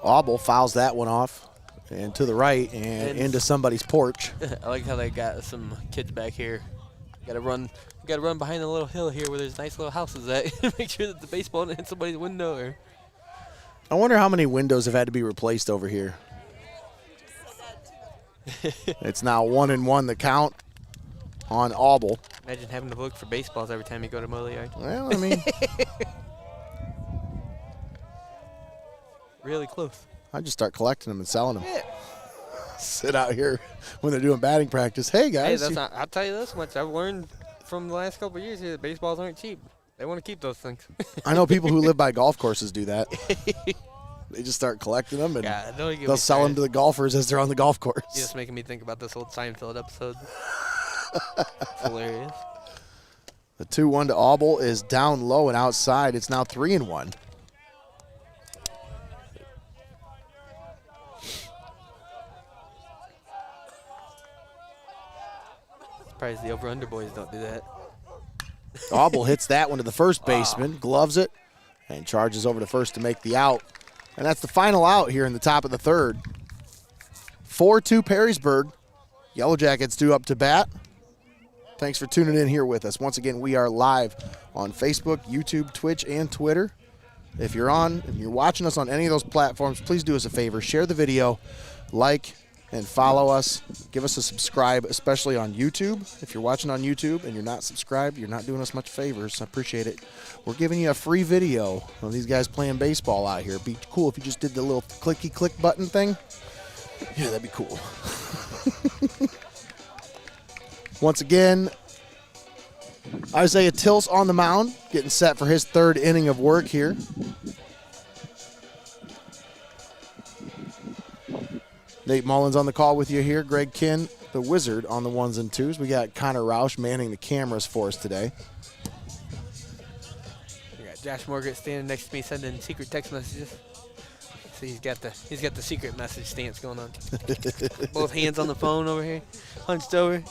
A: Auble fouls that one off and to the right and into somebody's porch.
B: I like how they got some kids back here. Got to run behind the little hill here where there's nice little houses at. Make sure that the baseball didn't hit somebody's window. Or
A: I wonder how many windows have had to be replaced over here. It's now 1-1 the count on Auble.
B: Imagine having to look for baseballs every time you go to mow the yard.
A: Well, I mean,
B: really close.
A: I just start collecting them and selling them.
B: Yeah.
A: Sit out here when they're doing batting practice. Hey, guys.
B: Hey, I'll tell you this much. I've learned from the last couple of years here that baseballs aren't cheap. They want to keep those things.
A: I know people who live by golf courses do that. They just start collecting them, and they'll sell them to the golfers as they're on the golf course.
B: You're just making me think about this old Seinfeld episode. It's hilarious.
A: The 2-1 to Auble is down low and outside. It's now 3-1.
B: Surprised the over-under boys don't do that.
A: Auble hits that one to the first baseman, gloves it, and charges over to first to make the out. And that's the final out here in the top of the third. 4-2 Perrysburg. Yellow Jackets due up to bat. Thanks for tuning in here with us. Once again, we are live on Facebook, YouTube, Twitch, and Twitter. If you're watching us on any of those platforms, please do us a favor. Share the video, like, and follow us. Give us a subscribe, especially on YouTube. If you're watching on YouTube and you're not subscribed, you're not doing us much favors. I appreciate it. We're giving you a free video of these guys playing baseball out here. It'd be cool if you just did the little clicky-click button thing. Yeah, that'd be cool. Once again, Isaiah Tills on the mound, getting set for his third inning of work here. Nate Mullins on the call with you here. Greg Kinn, the Wizard, on the ones and twos. We got Connor Roush manning the cameras for us today.
B: We got Josh Morgan standing next to me sending secret text messages. See, he's got the secret message stance going on. Both hands on the phone over here, hunched over.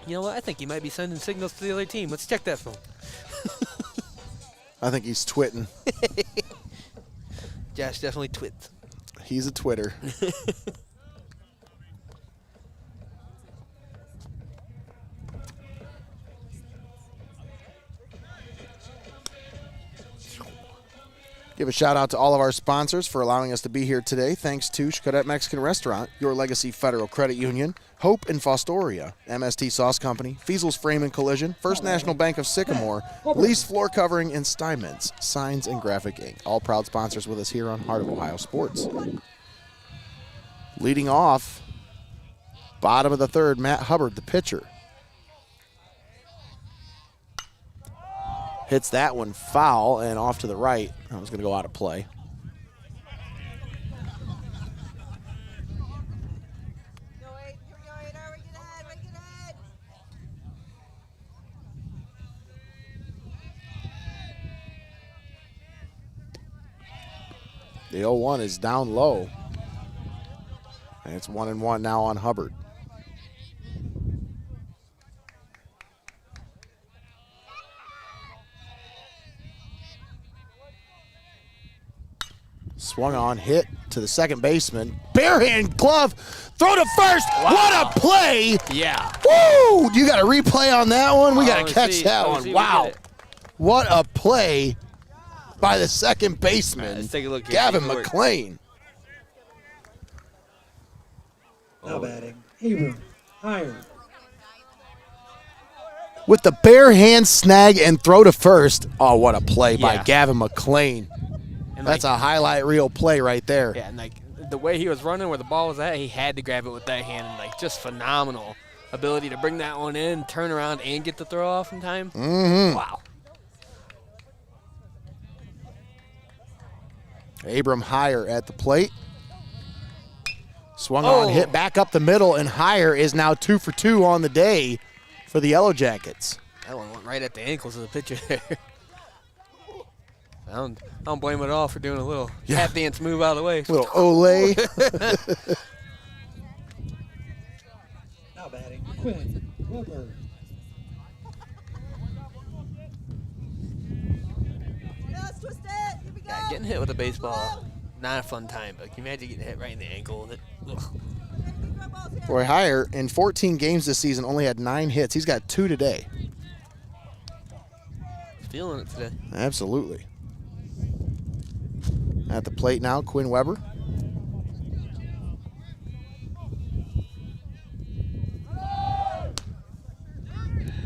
B: You know what? I think he might be sending signals to the other team. Let's check that phone.
A: I think he's twitting.
B: Josh definitely twits.
A: He's a Twitter. Give a shout out to all of our sponsors for allowing us to be here today. Thanks to Xcaret Mexican Restaurant, Your Legacy Federal Credit Union, Hope in Fostoria, MST Sauce Company, Feasel's Frame and Collision, First National Bank of Sycamore, Lease Floor Covering, and Steinmetz, Signs and Graphic Ink. All proud sponsors with us here on Heart of Ohio Sports. Leading off, bottom of the third, Matt Hubbard, the pitcher. Hits that one foul and off to the right. That was going to go out of play. The 0-1 is down low. And it's 1-1 now on Hubbard. Swung on, hit to the second baseman. Barehand glove, throw to first. Wow. What a play.
B: Yeah.
A: Woo! You got a replay on that one? We got to catch that one. Wow. What a play by the second baseman,
B: right, let's take a look here.
A: Gavin McLean.
C: Now batting, Abram Higher.
A: With the bare hand snag and throw to first. Oh, what a play by Gavin McLean. And that's a highlight reel play right there.
B: Yeah, and like the way he was running where the ball was at, he had to grab it with that hand. And like just phenomenal ability to bring that one in, turn around, and get the throw off in time.
A: Mm-hmm.
B: Wow.
A: Abram Higher at the plate. Swung on, hit back up the middle, and Higher is now 2 for 2 on the day for the Yellow Jackets.
B: That one went right at the ankles of the pitcher there. I don't blame him at all for doing a little tap dance move out of the way.
A: Little ole.
C: Now batting, Quinn Weber.
F: Let's twist it. Here we go.
B: Yeah, getting hit with a baseball, not a fun time. But can you imagine getting hit right in the ankle with it? Ugh.
A: Roy Higher, in 14 games this season, only had 9 hits. He's got 2 today.
B: Feeling it today.
A: Absolutely. At the plate now, Quinn Weber.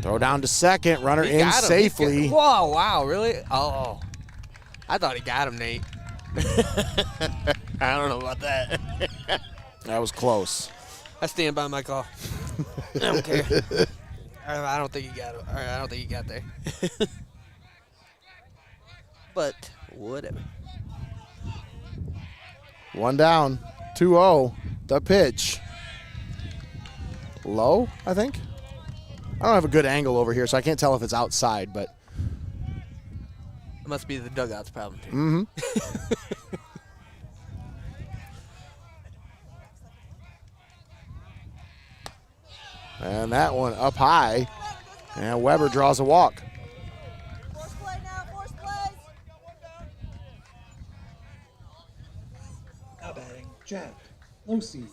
A: Throw down to second, runner in safely.
B: Whoa, wow, really? Oh, I thought he got him, Nate. I don't know about that.
A: That was close.
B: I stand by my call. I don't care. I don't think he got him. I don't think he got there. But whatever.
A: 1 down, 2-0. The pitch. Low, I think. I don't have a good angle over here, so I can't tell if it's outside, but.
B: It must be the dugout's problem, too.
A: Mm-hmm. And that one up high, and Weber draws a walk.
F: Force play now, force plays.
C: Now batting, Jack Losey.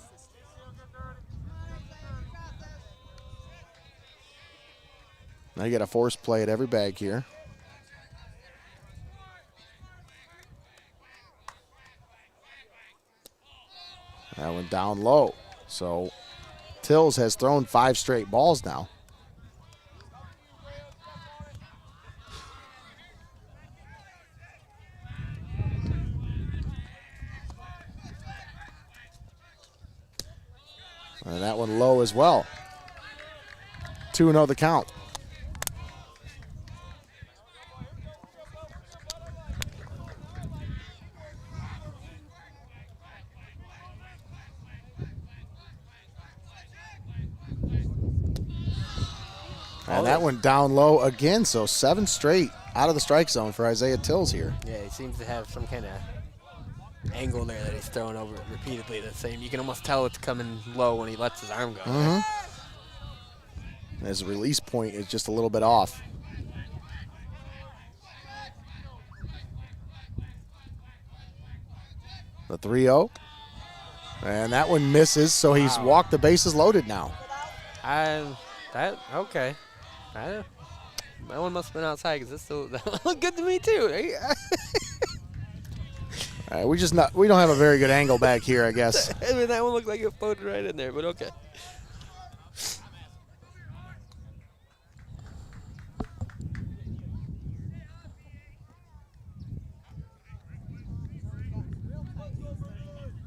A: Now you got a force play at every bag here. That went down low. So Tills has thrown 5 straight balls now. And that one low as well. 2-0 the count. And that went down low again, so 7 straight out of the strike zone for Isaiah Tills here.
B: Yeah, he seems to have some kind of angle there that he's throwing over repeatedly. The same. You can almost tell it's coming low when he lets his arm go.
A: His release point is just a little bit off. The 3-0. And that one misses, so he's walked the bases loaded now.
B: Okay. That one must have been outside because that looked good to me too.
A: We don't have a very good angle back here, I guess.
B: I mean, that one looked like it floated right in there, but okay.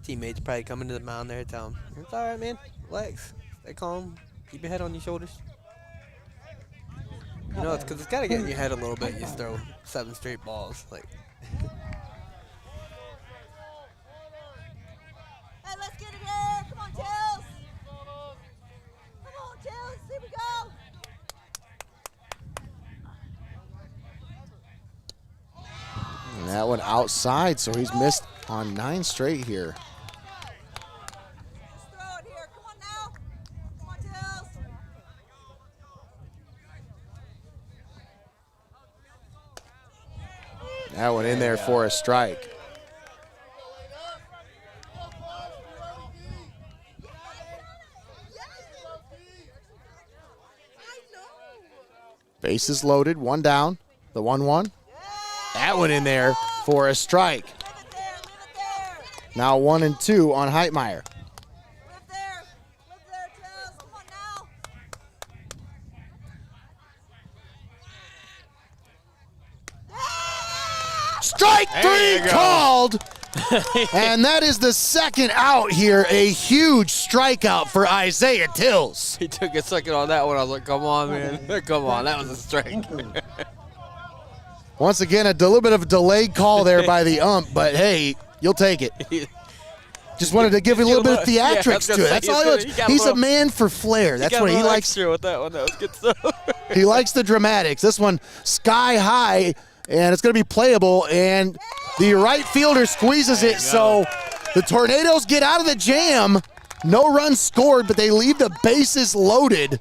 B: Teammates probably coming to the mound there, tell him, it's all right, man. Relax. Stay calm. Keep your head on your shoulders. You know, it's because it's got to get in your head a little bit. You throw 7 straight balls. Like.
F: Hey, let's get it here. Come on, Tills. Come on, Tills. Here we go.
A: And that one outside, so he's missed on 9 straight here.
F: Just throw it here. Come on now. Come on, Tills.
A: That one in there for a strike. Bases loaded, 1 down, the 1-1. That one in there for a strike. Now 1 and 2 on Heitmeyer.
F: Live there, Tills. Come on now.
A: Strike 3 called. And that is the second out here. A huge strikeout for Isaiah Tills.
B: He took a second on that one. I was like, come on, man. Come on. That was a strike.
A: Once again, a little bit of a delayed call there by the ump, but hey, you'll take it. Just wanted to give you a little bit of theatrics to it. That's all he wants. He's a man for flair. That's what he likes.
B: With that one. That was good stuff.
A: He likes the dramatics. This one sky high, and it's going to be playable, and the right fielder squeezes it, so the Tornadoes get out of the jam. No runs scored, but they leave the bases loaded. And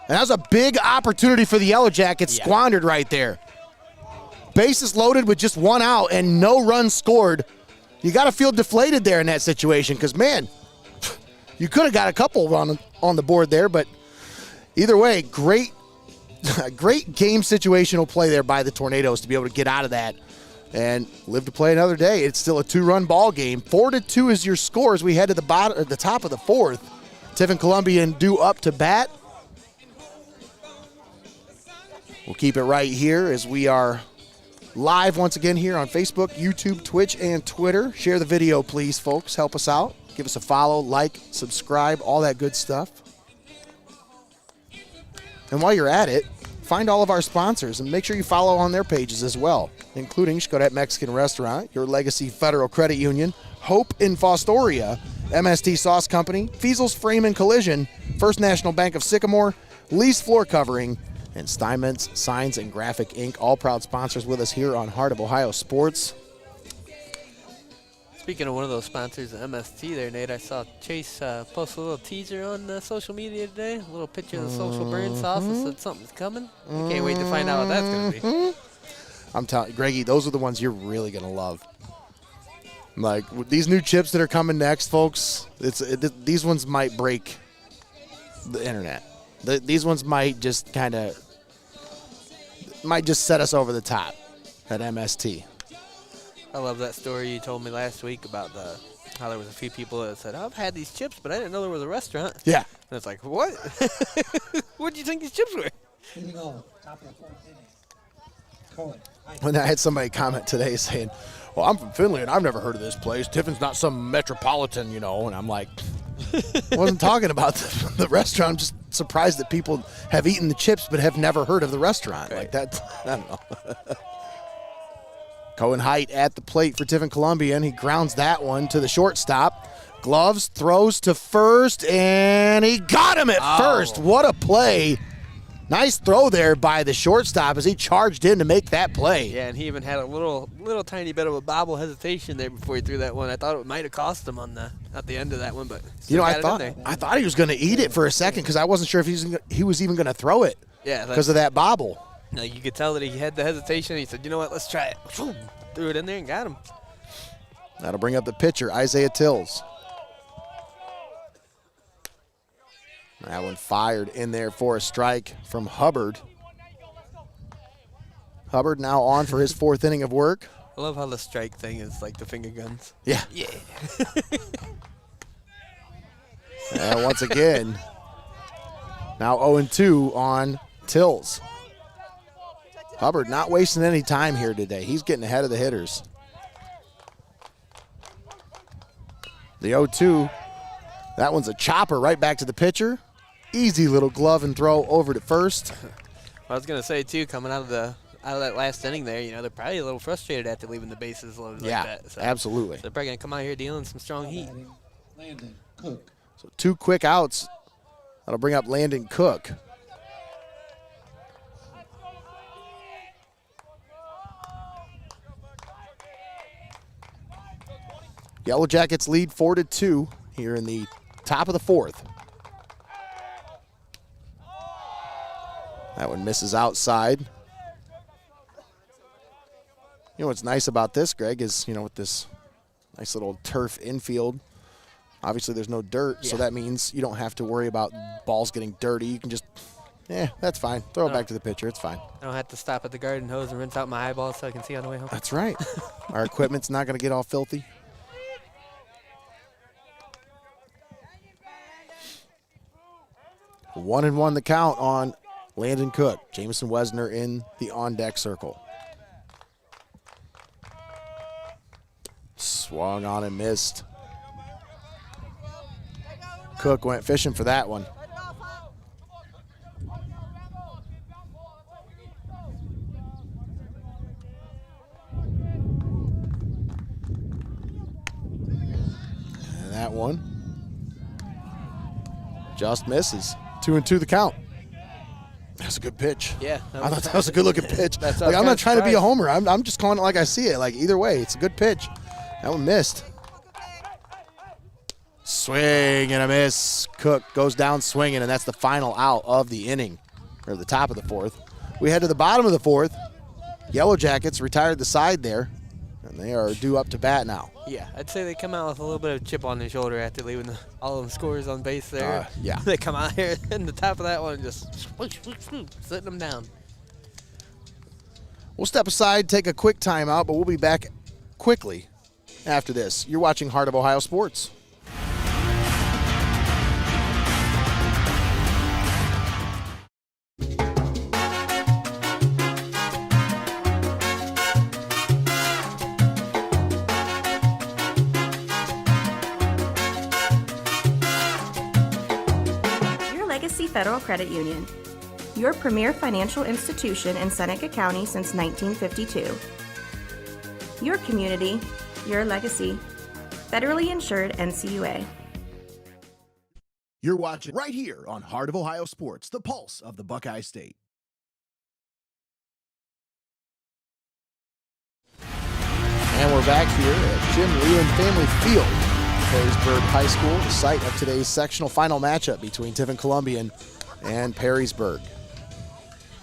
A: that was a big opportunity for the Yellow Jackets, squandered right there. Bases loaded with just 1 out and no runs scored. You got to feel deflated there in that situation because, man, you could have got a couple on the board there, but either way, great game situational play there by the Tornadoes to be able to get out of that and live to play another day. It's still a 2-run ball game. 4-2 is your score as we head to the top of the 4th. Tiffin Columbian due up to bat. We'll keep it right here as we are live once again here on Facebook, YouTube, Twitch, and Twitter. Share the video, please, folks. Help us out. Give us a follow, like, subscribe, all that good stuff. And while you're at it, find all of our sponsors and make sure you follow on their pages as well, including Xcaret Mexican Restaurant, Your Legacy Federal Credit Union, Hope in Fostoria, MST Sauce Company, Feasel's Frame and Collision, First National Bank of Sycamore, Lee's Floor Covering, and Steinmetz Signs and Graphic Inc., all proud sponsors with us here on Heart of Ohio Sports.
B: Speaking of one of those sponsors, MST there, Nate, I saw Chase post a little teaser on social media today, a little picture of the social burn sauce that said something's coming. I can't wait to find out what that's going to be.
A: I'm telling you, Greggy, those are the ones you're really going to love. Like, these new chips that are coming next, folks, these ones might break the internet. These ones might just kind of might just set us over the top at MST.
B: I love that story you told me last week about how there was a few people that said, I've had these chips, but I didn't know there was a restaurant.
A: Yeah.
B: And it's like, what? What do you think these chips were?
C: Leading all, top of the fourth inning. Cohen.
A: When I had somebody comment today saying, well, I'm from Findlay and I've never heard of this place. Tiffin's not some metropolitan, you know. And I'm like, I wasn't talking about the restaurant. I'm just surprised that people have eaten the chips but have never heard of the restaurant.
B: Right.
A: Like that, I don't know. Cohen Height at the plate for Tiffin Columbian. He grounds that one to the shortstop. Gloves, throws to first, and he got him at first. What a play. Nice throw there by the shortstop as he charged in to make that play.
B: Yeah, and he even had a little tiny bit of a bobble hesitation there before he threw that one. I thought it might have cost him at the end of that one, but
A: You know, I
B: got it in there.
A: thought he was going to eat it for a second because I wasn't sure if he was even going to throw it
B: Yeah,
A: because of that bobble.
B: No, you could tell that he had the hesitation. He said, you know what, let's try it. Threw it in there and got him.
A: That'll bring up the pitcher, Isaiah Tills. That one fired in there for a strike from Hubbard. Hubbard now on for his fourth inning of work.
B: I love how the strike thing is like the finger guns.
A: Yeah.
B: Yeah.
A: And once again, now 0-2 on Tills. Hubbard not wasting any time here today. He's getting ahead of the hitters. The 0-2, that one's a chopper right back to the pitcher. Easy little glove and throw over to first.
B: I was gonna say too, coming out of that last inning there, you know, they're probably a little frustrated after leaving the bases loaded like that. So
A: absolutely.
B: So they're probably gonna come out here dealing some strong heat.
C: Landon Cook.
A: So 2 quick outs. That'll bring up Landon Cook. Yellow Jackets lead 4-2 here in the top of the fourth. That one misses outside. You know what's nice about this, Greg, is, you know, with this nice little turf infield, obviously there's no dirt, so that means you don't have to worry about balls getting dirty. You can just, that's fine. Throw it back to the pitcher. It's fine.
B: I don't have to stop at the garden hose and rinse out my eyeballs so I can see on the way home.
A: That's right. Our equipment's not going to get all filthy. One and one the count on Landon Cook. Jamison Wesner in the on-deck circle. Swung on and missed. Cook went fishing for that one. And that one just misses. 2-2 the count. That's a good pitch.
B: Yeah.
A: I thought that was a good-looking pitch.
B: That's
A: Like, I'm not trying to be a homer. I'm just calling it like I see it. Like, either way, it's a good pitch. That one missed. Swing and a miss. Cook goes down swinging, and that's the final out of the inning, or the top of the fourth. We head to the bottom of the fourth. Yellow Jackets retired the side there, and they are due up to bat now.
B: Yeah, I'd say they come out with a little bit of chip on their shoulder after leaving all of them scores on base there.
A: Yeah.
B: They come out here and the top of that one just sitting them down.
A: We'll step aside, take a quick timeout, but we'll be back quickly after this. You're watching Heart of Ohio Sports.
E: Federal Credit Union, your premier financial institution in Seneca County since 1952. Your community, your legacy. Federally insured NCUA.
H: You're watching right here on Heart of Ohio Sports, the pulse of the Buckeye State.
A: And we're back here at Jim Leyland Family Field, Perrysburg High School, the site of today's sectional final matchup between Tiffin Columbian and Perrysburg.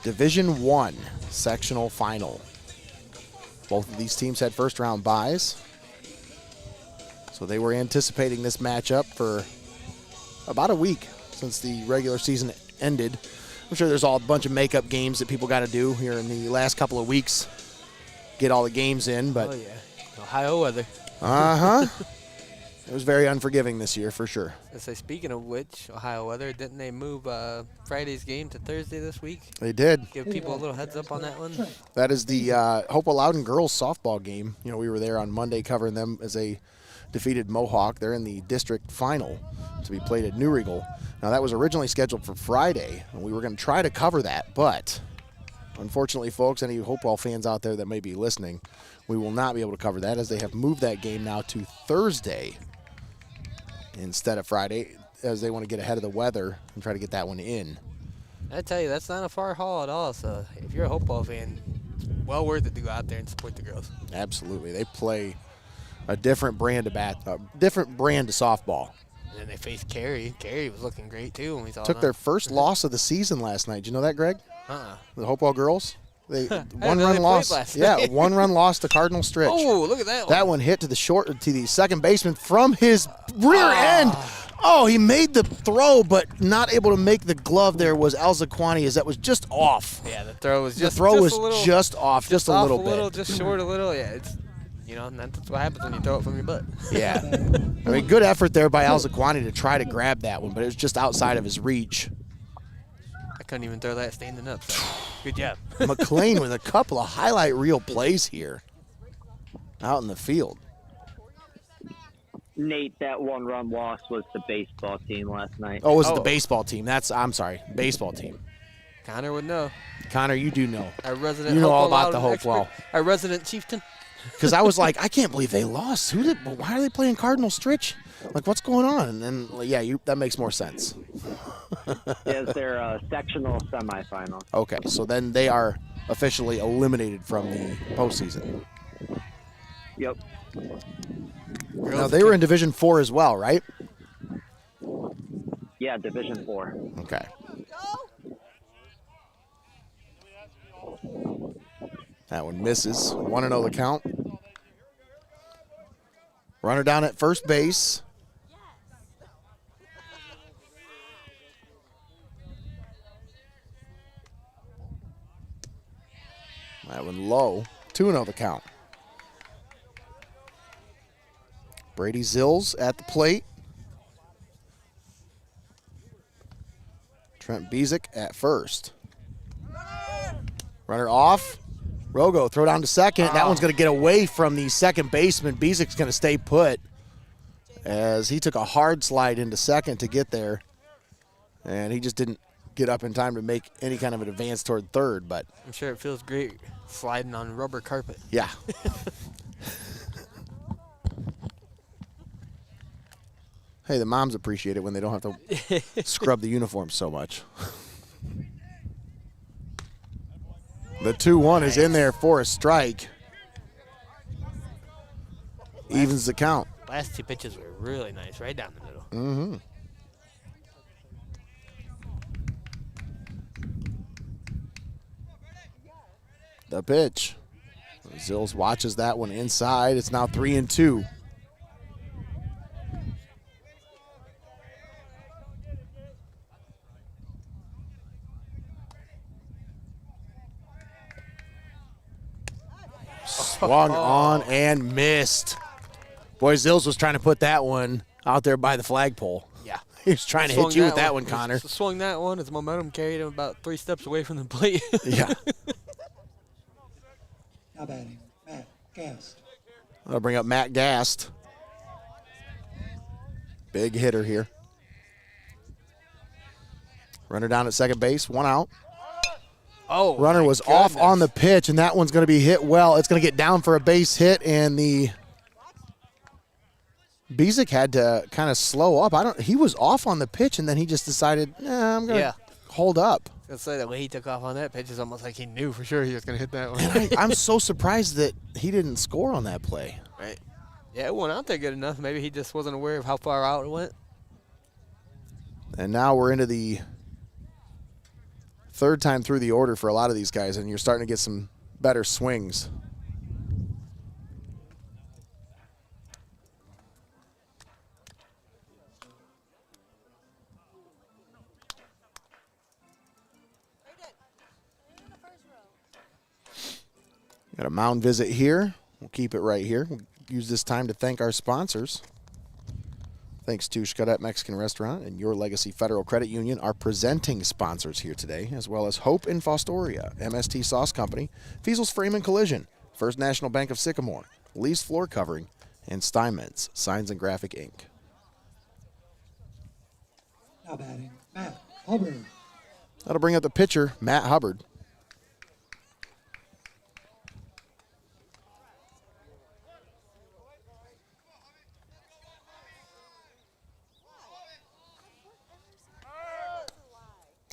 A: Division I sectional final. Both of these teams had first-round byes, so they were anticipating this matchup for about a week since the regular season ended. I'm sure there's all a bunch of makeup games that people got to do here in the last couple of weeks. Get all the games in, but
B: Oh, yeah. Ohio weather.
A: It was very unforgiving this year for sure.
B: I say, speaking of which, Ohio weather, didn't they move Friday's game to Thursday this week?
A: They did.
B: Give people a little heads up on that one.
A: That is the Hopewell Loudon girls softball game. You know, we were there on Monday covering them as they defeated Mohawk. They're in the district final to be played at New Regal. Now, that was originally scheduled for Friday, and we were going to try to cover that, but unfortunately, folks, any Hopewell fans out there that may be listening, we will not be able to cover that as they have moved that game now to Thursday instead of Friday, as they want to get ahead of the weather and try to get that one in.
B: I tell you, that's not a far haul at all. So if you're a Hopewell fan, it's well worth it to go out there and support the girls.
A: Absolutely. They play a different brand of softball.
B: And then they faced Carey. Carey was looking great, too, when we saw
A: Took their first loss of the season last night. Did you know that, Greg? The Hopewell girls? They one-run loss. Yeah, one-run loss to Cardinal Stritch.
B: Oh, look at that one.
A: That one hit to the second baseman from his rear end. Oh, he made the throw, but not able to make the glove. There was Alzaquani, as that was just off.
B: Yeah, the throw was just
A: just off, just a little bit.
B: Just short a little. Yeah, it's, you know, and that's what happens when you throw it from your butt.
A: Yeah. I mean, good effort there by Alzaquani to try to grab that one, but it was just outside of his reach.
B: I couldn't even throw that standing up, so good job.
A: McLean with a couple of highlight reel plays here out in the field.
D: Nate, that one-run loss was the baseball team last night.
A: Oh, was it the baseball team? I'm sorry, baseball team.
B: Connor would know.
A: Connor, you do know.
B: Our resident
A: You know all
B: Hopewell
A: about the
B: Loudon
A: Hopewell.
B: expert, our resident chieftain.
A: Because I was like, I can't believe they lost. Why are they playing Cardinal Stritch? Like, what's going on? And then, yeah, that makes more sense.
D: Yes, they're sectional semifinal.
A: Okay, so then they are officially eliminated from the postseason.
D: Yep.
A: Now, they were in Division 4 as well, right?
D: Yeah, Division 4.
A: Okay. That one misses. 1-0 the count. Runner down at first base. That one low. 2-0 the count. Brady Zills at the plate. Trent Bezick at first. Runner off. Rogo, throw down to second. That one's going to get away from the second baseman. Bezick's going to stay put as he took a hard slide into second to get there. And he just didn't get up in time to make any kind of an advance toward third. But
B: I'm sure it feels great sliding on rubber carpet.
A: Yeah. Hey, the moms appreciate it when they don't have to scrub the uniform so much. The 2-1 is in there for a strike. Evens the count.
B: Last two pitches were really nice, right down the middle.
A: Mm-hmm. The pitch. Zills watches that one inside. It's now 3-2. Swung on and missed. Boy, Zills was trying to put that one out there by the flagpole.
B: Yeah.
A: He was trying to hit you with that one, Connor.
B: Swung that one. His momentum carried him about 3 steps away from the plate.
A: Yeah.
C: Now batting, Matt Gast.
A: I'll bring up Matt Gast. Big hitter here. Runner down at second base, 1 out.
B: Oh,
A: runner was off on the pitch, and that one's going to be hit well. It's going to get down for a base hit, and the Bezick had to kind of slow up. He was off on the pitch, and then he just decided, I'm going to hold up.
B: I was going to say, the way he took off on that pitch is almost like he knew for sure he was going to hit that one.
A: And I'm so surprised that he didn't score on that play.
B: Right. Yeah, it went out there good enough. Maybe he just wasn't aware of how far out it went.
A: And now we're into the third time through the order for a lot of these guys, and you're starting to get some better swings. Got a mound visit here. We'll keep it right here. We'll use this time to thank our sponsors. Thanks to Xcaret Mexican Restaurant and Your Legacy Federal Credit Union, our presenting sponsors here today, as well as Hope in Fostoria, MST Sauce Company, Feasel's Frame and Collision, First National Bank of Sycamore, Lee's Floor Covering, and Steinmetz Signs and Graphic Inc.
C: Now batting, Matt Hubbard.
A: That'll bring up the pitcher, Matt Hubbard.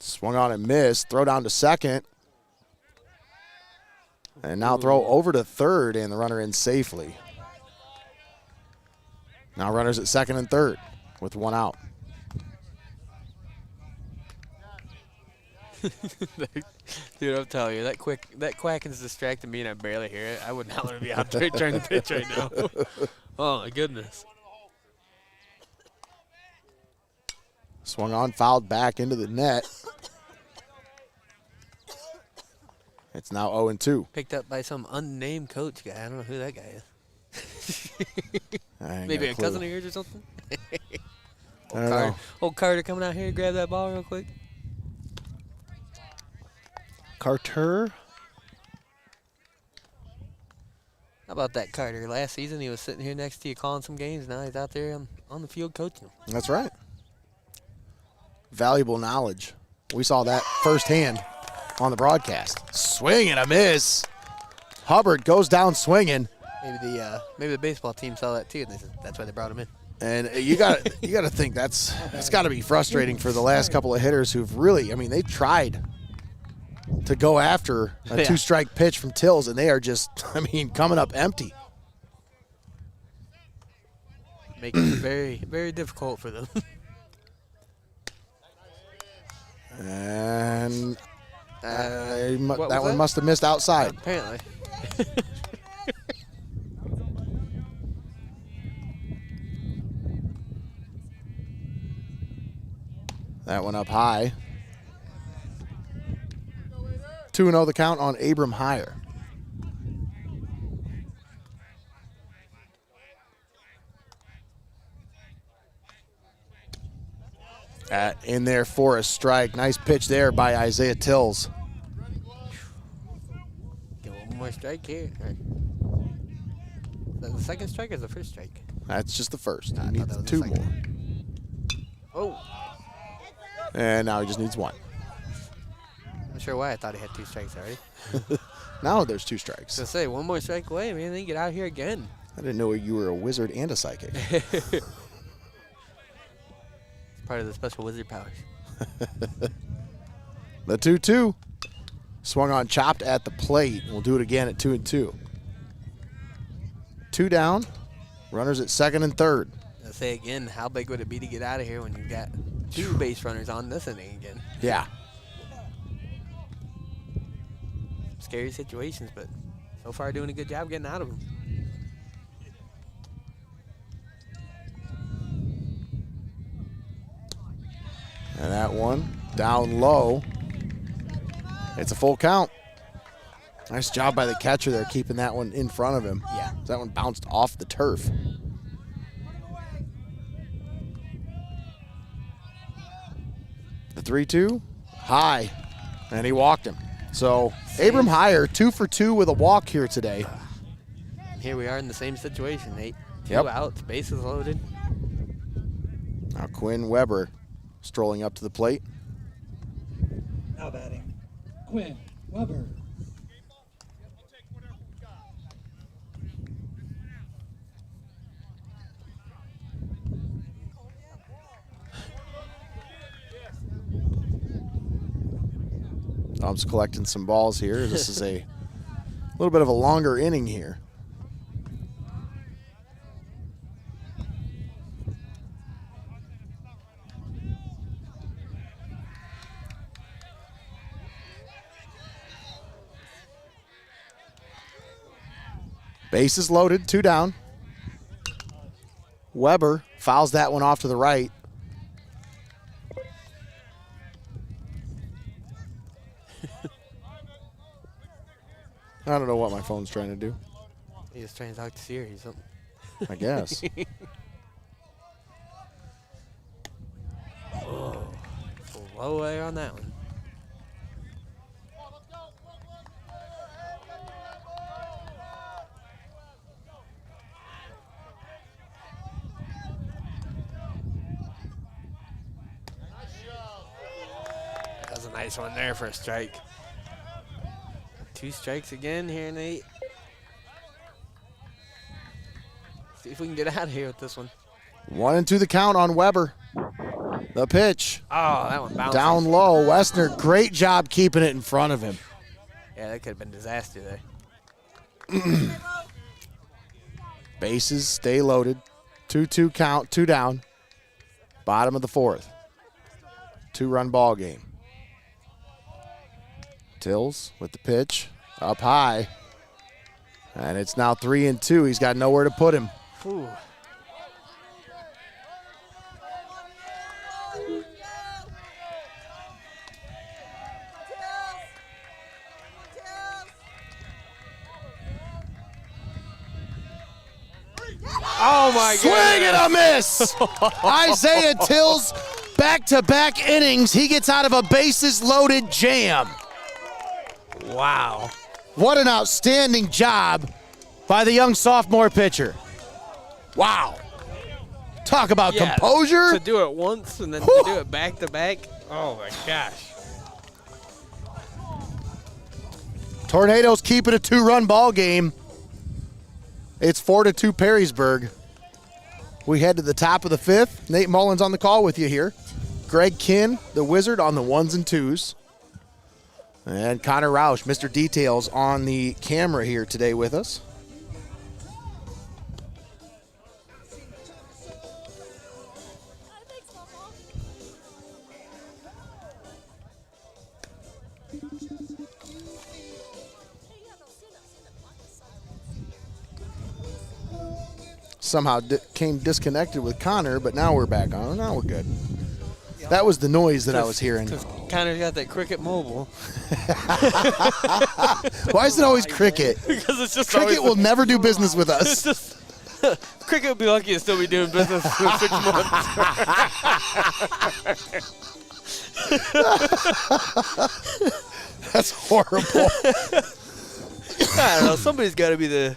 A: Swung on and missed. Throw down to second. And now throw over to third, and the runner in safely. Now runners at second and third with one out.
B: Dude, I'm telling you, that quacking's distracting me, and I barely hear it. I would not want to be out there trying to pitch right now. Oh, my goodness.
A: Swung on, fouled back into the net. It's now 0-2.
B: Picked up by some unnamed coach guy. I don't know who that guy is. Maybe a cousin of yours or something? Old Carter coming out here to grab that ball real quick.
A: Carter.
B: How about that Carter? Last season he was sitting here next to you calling some games. Now he's out there on the field coaching them.
A: That's right. Valuable knowledge. We saw that firsthand on the broadcast. Swing and a miss. Hubbard goes down swinging.
B: Maybe the baseball team saw that too, and that's why they brought him in.
A: And you got to think that's got to be frustrating for the last couple of hitters who've really, they tried to go after a two-strike pitch from Tills, and they are just, coming up empty.
B: Making it very, very difficult for them.
A: And that
B: one
A: one must have missed outside.
B: Apparently.
A: That one up high. 2-0 the count on Abram Heyer. In there for a strike. Nice pitch there by Isaiah Tills.
B: Get one more strike here. Right. Is that the second strike or the first strike?
A: That's just the first.
B: I
A: He needs
B: thought that was
A: two
B: the
A: more.
B: second. Oh.
A: And now he just needs one.
B: I'm not sure why I thought he had two strikes already.
A: Now there's two strikes.
B: So say one more strike away, man. Then you get out here again.
A: I didn't know you were a wizard and a psychic.
B: Part of the special wizard powers.
A: The 2-2. Swung on, chopped at the plate. We'll do it again at 2-2. 2 down. Runners at second and third.
B: I'll say again, how big would it be to get out of here when you've got two base runners on this inning again?
A: Yeah.
B: Scary situations, but so far doing a good job getting out of them.
A: And that one down low. It's a full count. Nice job by the catcher there, keeping that one in front of him.
B: Yeah.
A: That one bounced off the turf. The 3-2, high, and he walked him. So Abram Heyer, 2 for 2 with a walk here today.
B: And here we are in the same situation, Nate. Two
A: Yep.
B: outs, bases loaded.
A: Now Quinn Weber strolling up to the plate.
C: Now batting, Quinn Weber.
A: Dom's collecting some balls here. This is a little bit of a longer inning here. Bases loaded, 2 down. Weber fouls that one off to the right. I don't know what my phone's trying to do.
B: He was trying to talk to Siri or something.
A: I guess.
B: Oh, low air on that one. That was a nice one there for a strike. 2 strikes again here, Nate. See if we can get out of here with this one.
A: 1-2 the count on Weber. The pitch.
B: Oh, that one bounced.
A: Down low. Westner, great job keeping it in front of him.
B: Yeah, that could have been disaster there.
A: Bases stay loaded. 2-2 count, 2 down. Bottom of the 4th. 2-run ball game. Tills with the pitch. Up high. And it's now 3-2. He's got nowhere to put him.
B: Whew. Oh my God.
A: Swing and a miss. Isaiah Tills, back-to-back innings. He gets out of a bases-loaded jam.
B: Wow.
A: What an outstanding job by the young sophomore pitcher. Wow. Talk about composure.
B: To do it once and then to do it back-to-back. Oh my gosh.
A: Tornadoes keep it a 2-run ball game. It's 4-2 Perrysburg. We head to the top of the 5th. Nate Mullins on the call with you here. Greg Kinn, the Wizard, on the 1s and 2s. And Connor Roush, Mr. Details, on the camera here today with us. Somehow came disconnected with Connor, but now we're back on. Now we're good. That was the noise that I was hearing.
B: Because Connor's got that Cricket Mobile.
A: Why is it always Cricket?
B: Because it's just
A: Cricket will never do business with
B: It's
A: us.
B: just Cricket would be lucky to still be doing business for 6 months.
A: That's horrible.
B: I don't know. Somebody's got to be the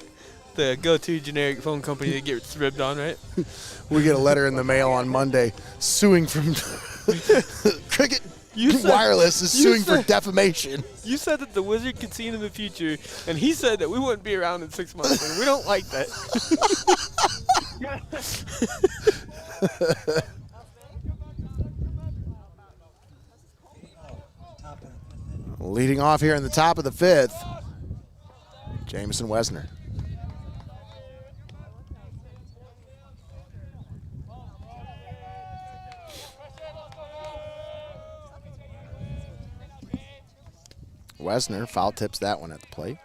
B: go-to generic phone company that gets ribbed on, right?
A: We get a letter in the mail on Monday suing from Cricket
B: said-
A: Wireless is
B: you
A: suing for
B: said-
A: defamation.
B: You said that the Wizard could see into the future, and he said that we wouldn't be around in 6 months, and we don't like that.
A: Leading off here in the top of the 5th, Jamison Wesner. Wesner foul tips that one at the plate.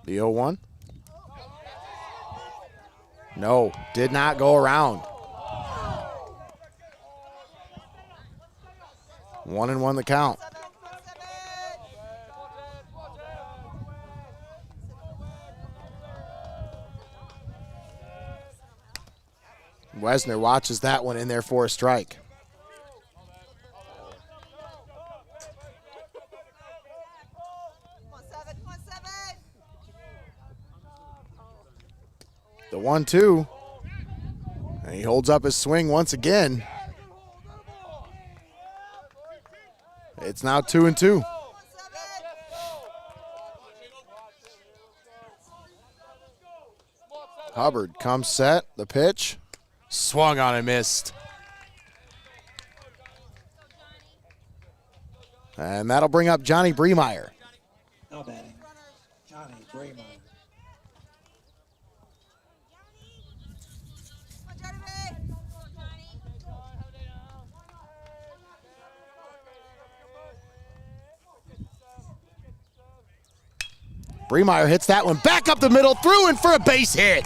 A: The 0-1. No, did not go around. 1-1 the count. Wesner watches that one in there for a strike. The 1-2. And he holds up his swing once again. It's now 2-2. Hubbard comes set, the pitch. Swung on and missed. And that'll bring up Johnny Bremeyer.
C: Now batting, Johnny Bremeyer.
A: Bremeyer hits that one back up the middle, through and for a base hit.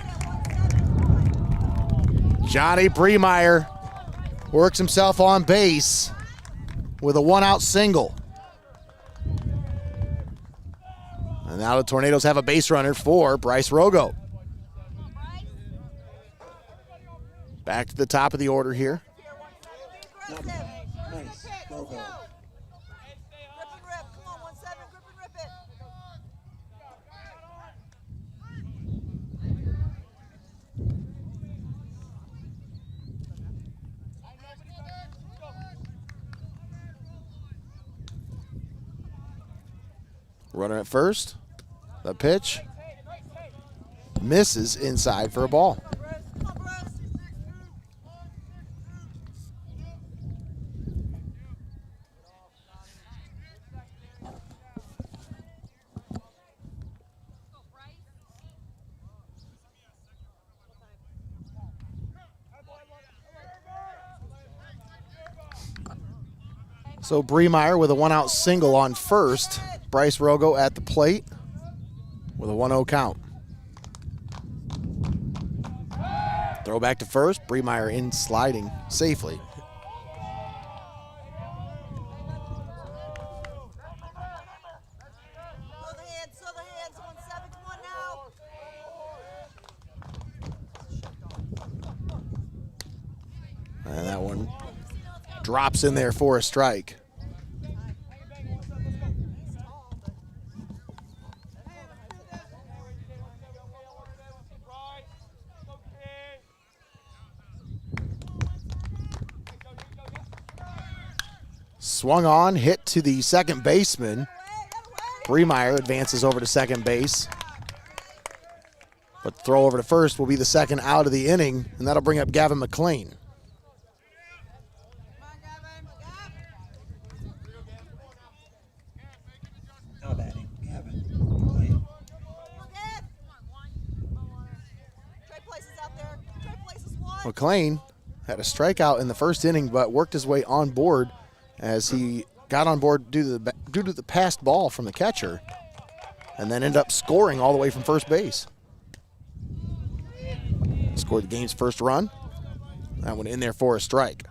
A: Johnny Bremeyer works himself on base with a one-out single. And now the Tornadoes have a base runner for Bryce Rogo. Back to the top of the order here.
C: Nice, Rogo.
F: Grip and rip. Come on, 1-7. Grip and rip it.
A: Runner at first. The pitch misses inside for a ball.
F: Come on, Bruce.
A: So Bremeyer with a one-out single on first. Bryce Rogo at the plate with a 1-0 count. Throw back to first. Bremeyer in sliding safely.
F: Slow the hands, 1-7. Come on now.
A: And that one drops in there for a strike. Swung on, hit to the second baseman. Bremeyer advances over to second base. But the throw over to first will be the second out of the inning, and that'll bring up Gavin McLean.
C: Now batting, Gavin. Clean.
F: Trey Places out there. Trey Places one.
A: McLean had a strikeout in the first inning, but worked his way on board as he got on board due to the passed ball from the catcher, and then ended up scoring all the way from first base. Scored the game's first run. That one in there for a strike.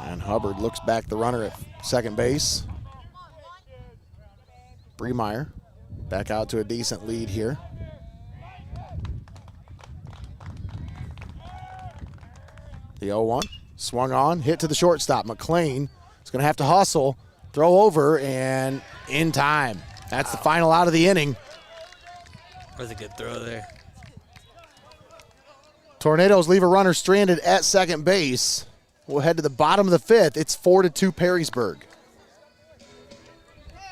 A: And Hubbard looks back the runner at second base. Bremeyer back out to a decent lead here. The 0-1, swung on, hit to the shortstop. McLean is going to have to hustle, throw over, and in time. That's the final out of the inning.
B: That was a good throw there.
A: Tornadoes leave a runner stranded at second base. We'll head to the bottom of the fifth. It's 4-2 Perrysburg.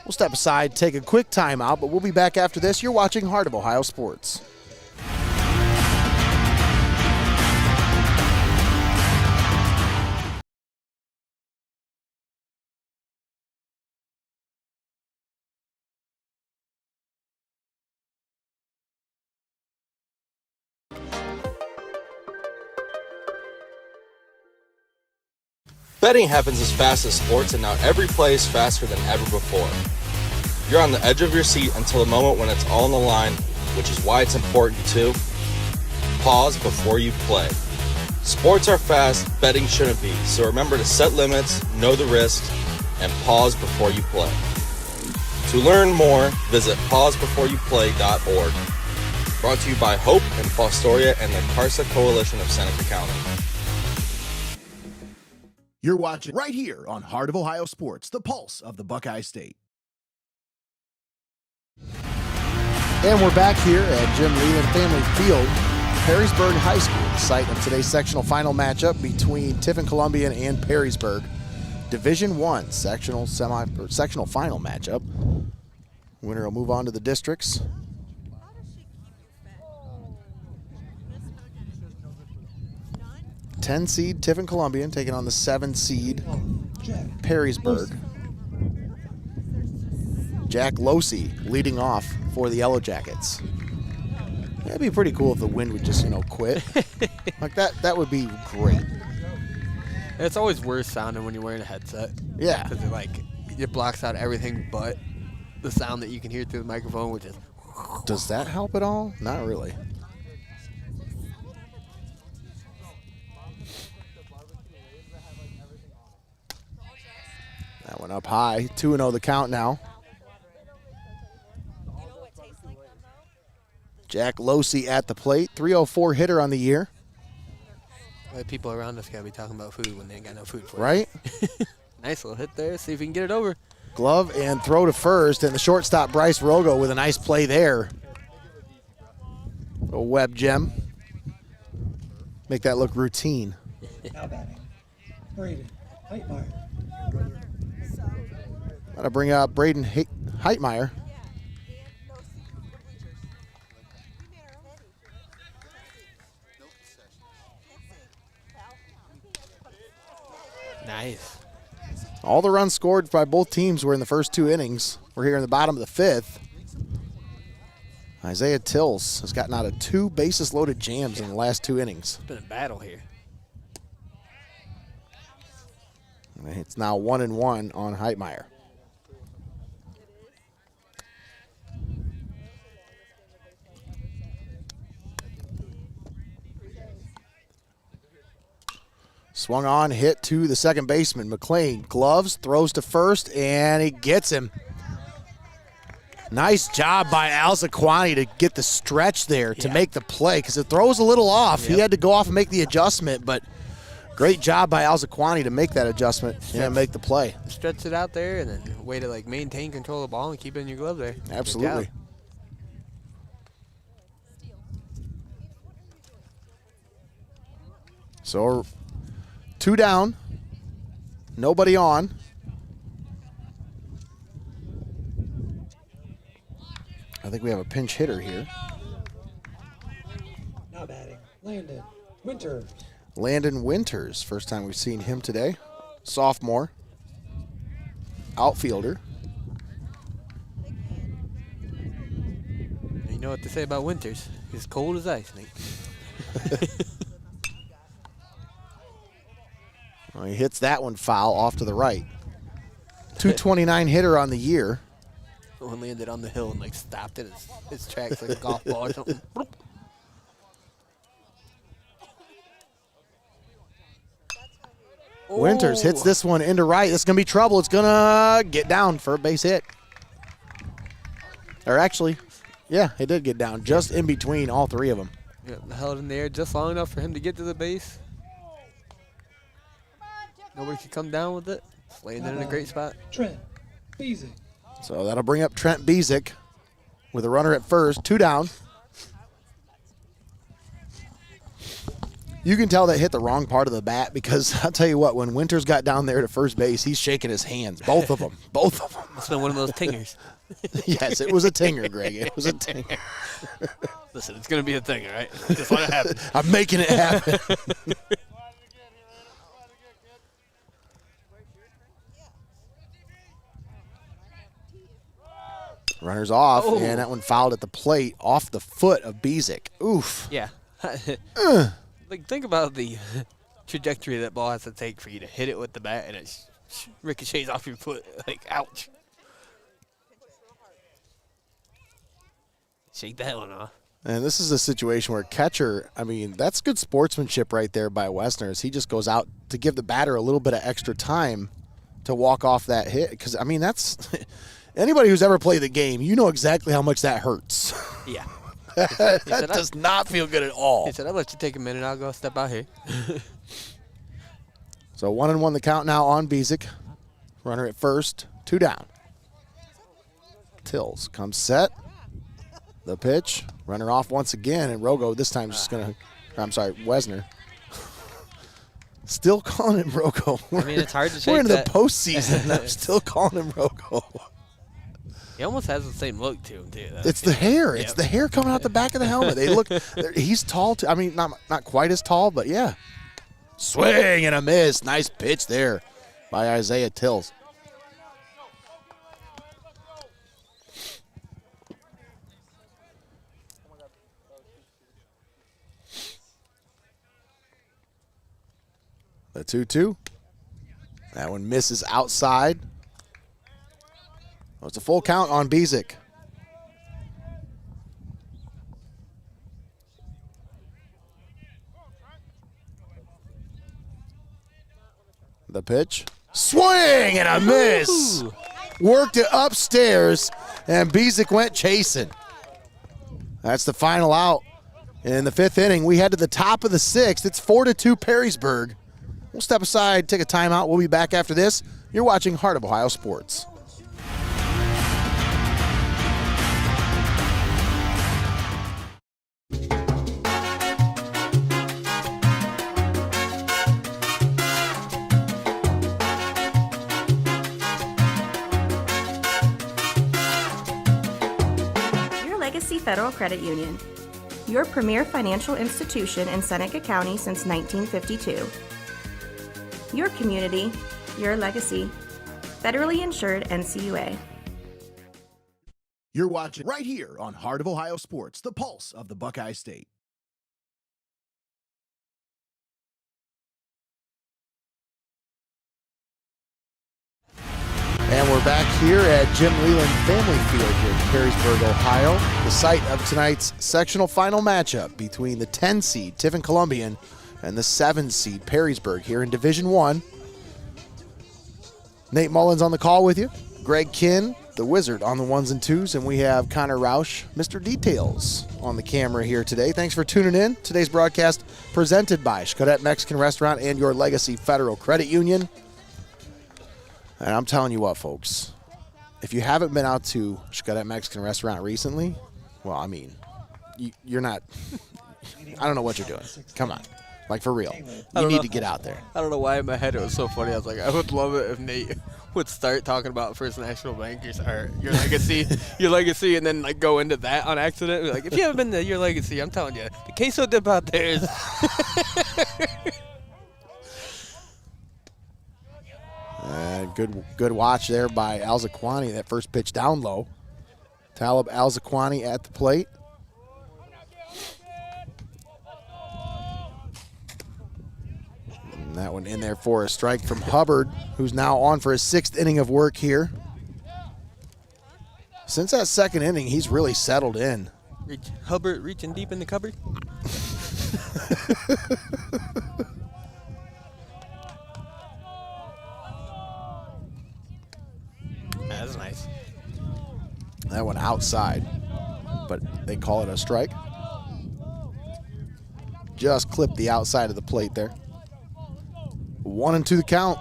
A: We'll step aside, take a quick timeout, but we'll be back after this. You're watching Heart of Ohio Sports.
G: Betting happens as fast as sports, and now every play is faster than ever before. You're on the edge of your seat until the moment when it's all on the line, which is why it's important to pause before you play. Sports are fast, betting shouldn't be, so remember to set limits, know the risks, and pause before you play. To learn more, visit pausebeforeyouplay.org. Brought to you by Hope and Fostoria and the CARSA Coalition of Seneca County.
H: You're watching right here on Heart of Ohio Sports, the pulse of the Buckeye State.
A: And we're back here at Jim Leyland Family Field, Perrysburg High School, the site of today's sectional final matchup between Tiffin Columbian and Perrysburg. Division I sectional final matchup. Winner will move on to the districts. 10 seed Tiffin Columbian taking on the 7 seed Perrysburg. Jack Losey leading off for the Yellow Jackets. That'd be pretty cool if the wind would just, quit. Like that would be great.
B: It's always worse sounding when you're wearing a headset.
A: Yeah.
B: Because it blocks out everything but the sound that you can hear through the microphone, which is.
A: Does that help at all? Not really. That went up high. 2-0 the count now. Jack Losey at the plate. 304 hitter on the year.
B: The people around us got to be talking about food when they ain't got no food for it.
A: Right?
B: Nice little hit there. See if we can get it over.
A: Glove and throw to first, and the shortstop Bryce Rogo with a nice play there. A web gem. Make that look routine.
C: Now batting, Braden Heitmeyer.
A: Got to bring up Braden Heitmeyer.
B: Nice.
A: All the runs scored by both teams were in the first 2 innings. We're here in the bottom of the 5th. Isaiah Tills has gotten out of 2 bases-loaded jams in the last 2 innings.
B: It's been a battle here.
A: It's now 1-1 on Heitmeyer. Swung on, hit to the second baseman. McLean gloves, throws to first, and he gets him. Nice job by Al Zaquani to get the stretch there to make the play because it throws a little off. He had to go off and make the adjustment, but great job by Al Zaquani to make that adjustment and make the play.
B: Stretch it out there and then way to maintain control of the ball and keep it in your glove there.
A: Absolutely. So 2 down, nobody on. I think we have a pinch hitter here.
C: Now batting, Landon Winter.
A: Landon Winters, first time we've seen him today. Sophomore, outfielder.
B: You know what to say about Winters. He's cold as ice, Nate.
A: Well, he hits that one foul off to the right. 229 hitter on the year.
B: One landed on the hill and stopped in its tracks like a golf ball or something.
A: Winters hits this one into right. This is going to be trouble. It's going to get down for a base hit. Or actually, yeah, it did get down just in between all 3 of them.
B: Yeah, held in the air just long enough for him to get to the base. Nobody could come down with it. Just landed in a great spot.
C: Trent Beasley.
A: So that'll bring up Trent Bezick with a runner at first, 2 down. You can tell that hit the wrong part of the bat because I'll tell you what, when Winters got down there to first base, he's shaking his hands. Both of them. Both of them.
B: It's been one of those tingers.
A: Yes, it was a tinger, Greg. It was a tinger.
B: Listen, it's going to be a tinger, right? Just let it happen.
A: I'm making it happen. Runners off, and that one fouled at the plate off the foot of Bezick. Oof.
B: Yeah. Think about the trajectory that ball has to take for you to hit it with the bat, and it ricochets off your foot. Ouch. Shake that one off.
A: And this is a situation where catcher, that's good sportsmanship right there by Westners. He just goes out to give the batter a little bit of extra time to walk off that hit. Because, that's anybody who's ever played the game, you know exactly how much that hurts.
B: Yeah.
A: That does not feel good at all.
B: He said, I'll let you take a minute. I'll go step out here.
A: So 1-1 the count now on Bezick. Runner at first, 2 down. Tills comes set. The pitch. Runner off once again, and Rogo this time is just going to – Wesner. Still calling him Rogo.
B: It's hard to shake
A: We're into
B: that.
A: the postseason, and I'm still calling him Rogo.
B: He almost has the same look to him, too.
A: It's the hair.
B: Yep.
A: It's the hair coming out the back of the helmet. They look – he's tall, too. Not quite as tall, but yeah. Swing and a miss. Nice pitch there by Isaiah Tills. The 2-2. That one misses outside. Well, it's a full count on Bezic. The pitch. Swing and a miss.
B: Ooh.
A: Worked it upstairs, and Bezic went chasing. That's the final out. In the 5th inning, we head to the top of the 6th. It's 4-2 Perrysburg. We'll step aside, take a timeout. We'll be back after this. You're watching Heart of Ohio Sports.
E: Federal Credit Union, your premier financial institution in Seneca County since 1952. Your community, your legacy. Federally insured NCUA.
H: You're watching right here on Heart of Ohio Sports, the pulse of the Buckeye State.
A: And we're back here at Jim Leyland Family Field here in Perrysburg, Ohio, the site of tonight's sectional final matchup between the 10-seed Tiffin Columbian and the 7-seed Perrysburg here in Division I. Nate Mullins on the call with you, Greg Kinn, the Wizard, on the 1s and 2s, and we have Connor Roush, Mr. Details, on the camera here today. Thanks for tuning in. Today's broadcast presented by Xcaret Mexican Restaurant and your Legacy Federal Credit Union. And I'm telling you what, folks, if you haven't been out to Xcaret Mexican Restaurant recently, well, I mean, you're not, I don't know what you're doing. Come on. Like, for real. You need to get out there.
B: I don't know why in my head it was so funny. I was like, I would love it if Nate would start talking about First National Bank or your legacy, and then like go into that on accident. Like, if you haven't been to your legacy, I'm telling you, the queso dip out there is.
A: Good watch there by Alzaquani. That first pitch down low. Talib Alzaquani at the plate. And that one in there for a strike from Hubbard, who's now on for his 6th inning of work here. Since that 2nd inning, he's really settled in.
B: Hubbard reaching deep in the cupboard. That's nice.
A: That one outside, but they call it a strike. Just clipped the outside of the plate there. 1-2 the count.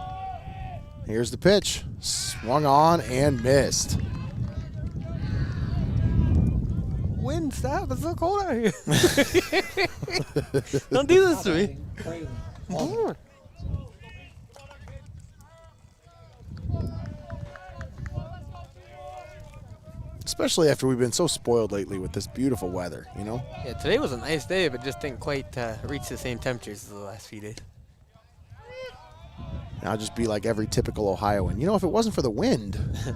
A: Here's the pitch. Swung on and missed.
B: Wind, stop. It's so cold out here. Don't do this to me.
A: Especially after we've been so spoiled lately with this beautiful weather, you know?
B: Yeah, today was a nice day, but just didn't quite reach the same temperatures as the last few days.
A: And I'll just be like every typical Ohioan. You know, if it wasn't for the wind.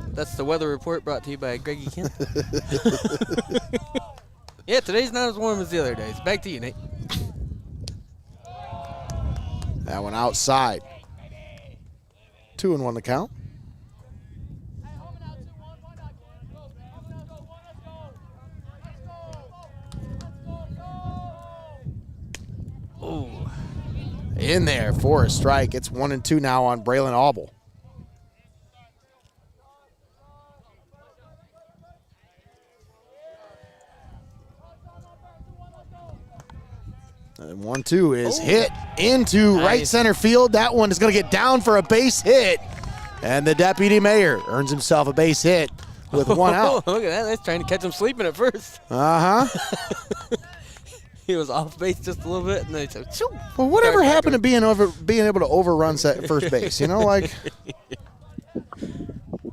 B: That's the weather report brought to you by Greggy Kent. Yeah, today's not as warm as the other days. Back to you, Nate.
A: That one outside. 2-1 the count.
B: Ooh.
A: In there for a strike. It's 1-2 now on Braylon Auble. And 1-2 is hit into right center field. That one is going to get down for a base hit. And the deputy mayor earns himself a base hit with one out.
B: Look at that. That's trying to catch him sleeping at first.
A: Uh-huh.
B: He was off base just a little bit, and then he said, "Shoo."
A: Well, whatever happened to being able to overrun first base? You know, like.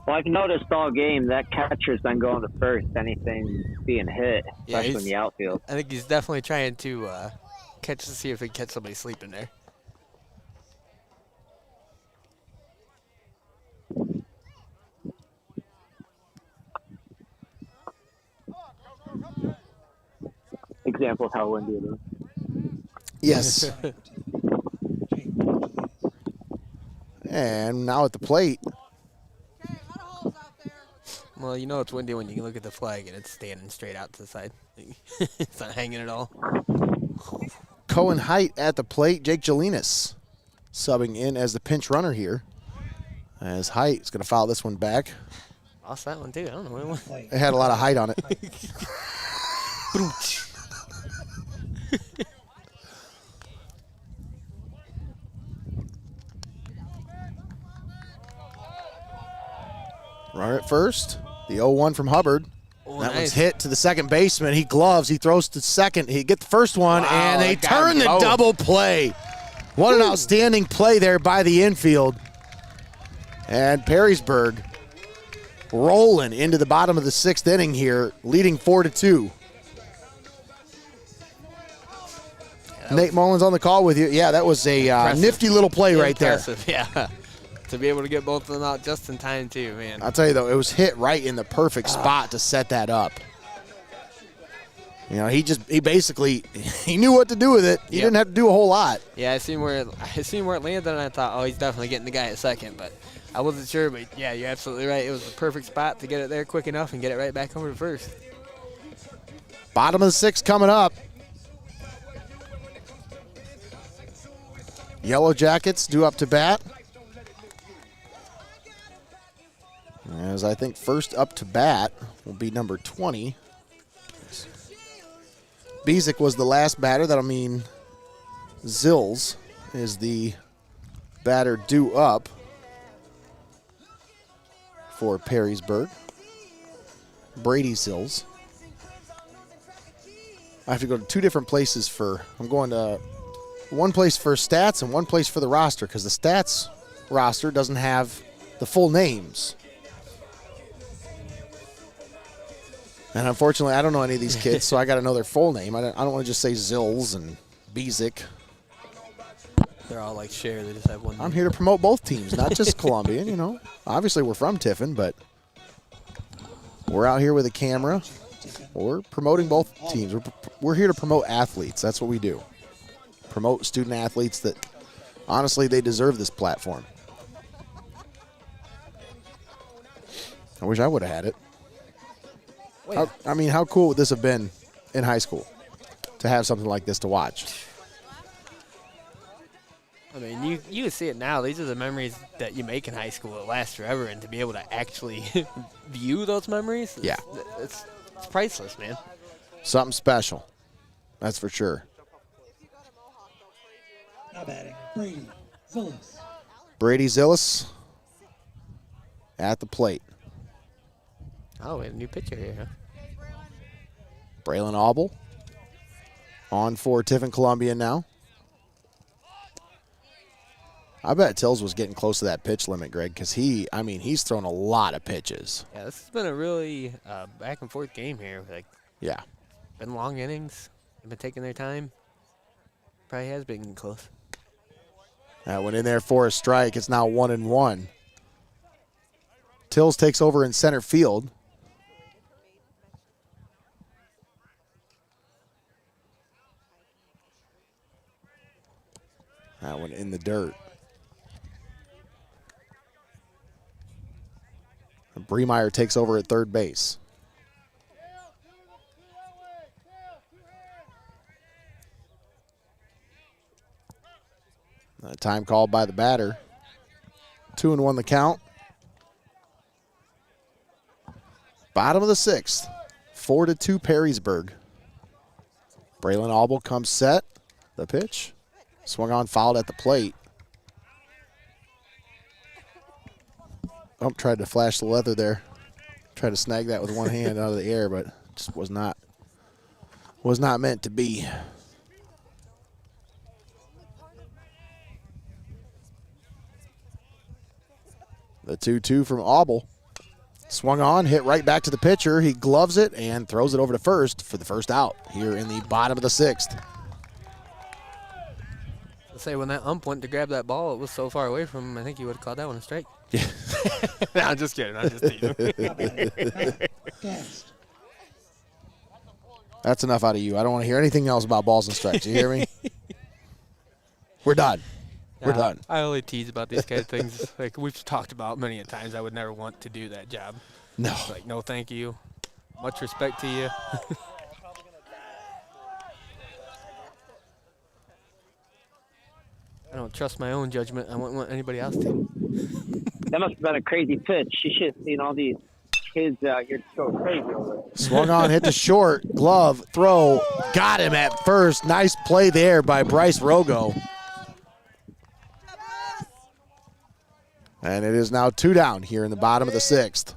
D: Well, I've noticed all game that catcher's been going to first, anything being hit, especially in the outfield.
B: I think he's definitely trying to see if he can catch somebody sleeping there.
D: Example of how windy it is.
A: Yes. And now at the plate,
B: Well, you know it's windy when you can look at the flag and it's standing straight out to the side. It's not hanging at all.
A: Cohen Height at the plate. Jake Jelinas subbing in as the pinch runner here. As Height is going to foul this one back.
B: Lost that one too. I don't know what it was.
A: It had a lot of height on it. Runner at first. The 0-1 from Hubbard.
B: Oh,
A: That
B: nice.
A: one's hit to the second baseman. He gloves. He throws to second. He gets the first one,
B: Wow,
A: and they
B: that got
A: turn
B: him
A: the
B: low.
A: double play. What an outstanding play there by the infield. And Perrysburg rolling into the bottom of the sixth inning here, leading 4-2. Nate Mullins on the call with you. Yeah, that was a nifty little play right there.
B: Impressive, yeah. To be able to get both of them out just in time too, man.
A: I'll tell you though, it was hit right in the perfect spot to set that up. You know, he basically he knew what to do with it. He
B: Yep.
A: didn't have to do a whole lot.
B: Yeah, I seen where it landed, and I thought, oh, he's definitely getting the guy at second, but I wasn't sure. But yeah, you're absolutely right. It was the perfect spot to get it there quick enough and get it right back over to first.
A: Bottom of the sixth coming up. Yellow Jackets due up to bat. As I think first up to bat will be number 20. Bezic was the last batter. That'll mean Zills is the batter due up for Perrysburg. Brady Zills. I have to go to two different places I'm going to one place for stats and one place for the roster because the stats roster doesn't have the full names. And unfortunately, I don't know any of these kids, so I got to know their full name. I don't want to just say Zills and Bezic.
B: They're all like Cher. They just have one.
A: I'm here to promote both teams, not just Columbian, you know. Obviously, we're from Tiffin, but we're out here with a camera. We're promoting both teams. We're here to promote athletes. That's what we do. Promote student athletes that, honestly, they deserve this platform. I wish I would have had it. How cool would this have been in high school to have something like this to watch?
B: I mean, you see it now. These are the memories that you make in high school that last forever, and to be able to actually view those memories, it's priceless, man.
A: Something special. That's for sure.
C: Now batting, Brady Zillis.
A: Brady Zillis at the plate.
B: Oh, we have a new pitcher here, huh?
A: Braylon Auble on for Tiffin Columbian now. I bet Tills was getting close to that pitch limit, Greg, because he's thrown a lot of pitches.
B: Yeah, this has been a really back and forth game here. Like,
A: Yeah.
B: been long innings. They've been taking their time. Probably has been close.
A: That went in there for a strike. It's now 1-1. Tills takes over in center field. That one in the dirt. Bremeyer takes over at third base. Time called by the batter. 2-1 the count. Bottom of the sixth. 4-2 Perrysburg. Braylon Auble comes set. The pitch. Swung on, fouled at the plate. Oh, tried to flash the leather there. Tried to snag that with one hand out of the air, but just was not meant to be. The 2-2 from Auble. Swung on, hit right back to the pitcher. He gloves it and throws it over to first for the first out here in the bottom of the sixth.
B: Say when that ump went to grab that ball, it was so far away from him, I think he would have called that one a strike.
A: Yeah.
B: No, I'm just kidding. I'm just teasing.
C: Cast.
A: That's enough out of you. I don't want to hear anything else about balls and strikes. You hear me? We're done. We're done.
B: I only tease about these kind of things. Like we've talked about many a times. I would never want to do that job.
A: No.
B: Like, no, thank you. Much respect to you. I don't trust my own judgment. I wouldn't want anybody else to.
D: That must have been a crazy pitch. You should have seen all these kids out here just go crazy over it.
A: Swung on, hit the short, glove, throw. Got him at first. Nice play there by Bryce Rogo. And it is now 2 down here in the bottom of the 6th.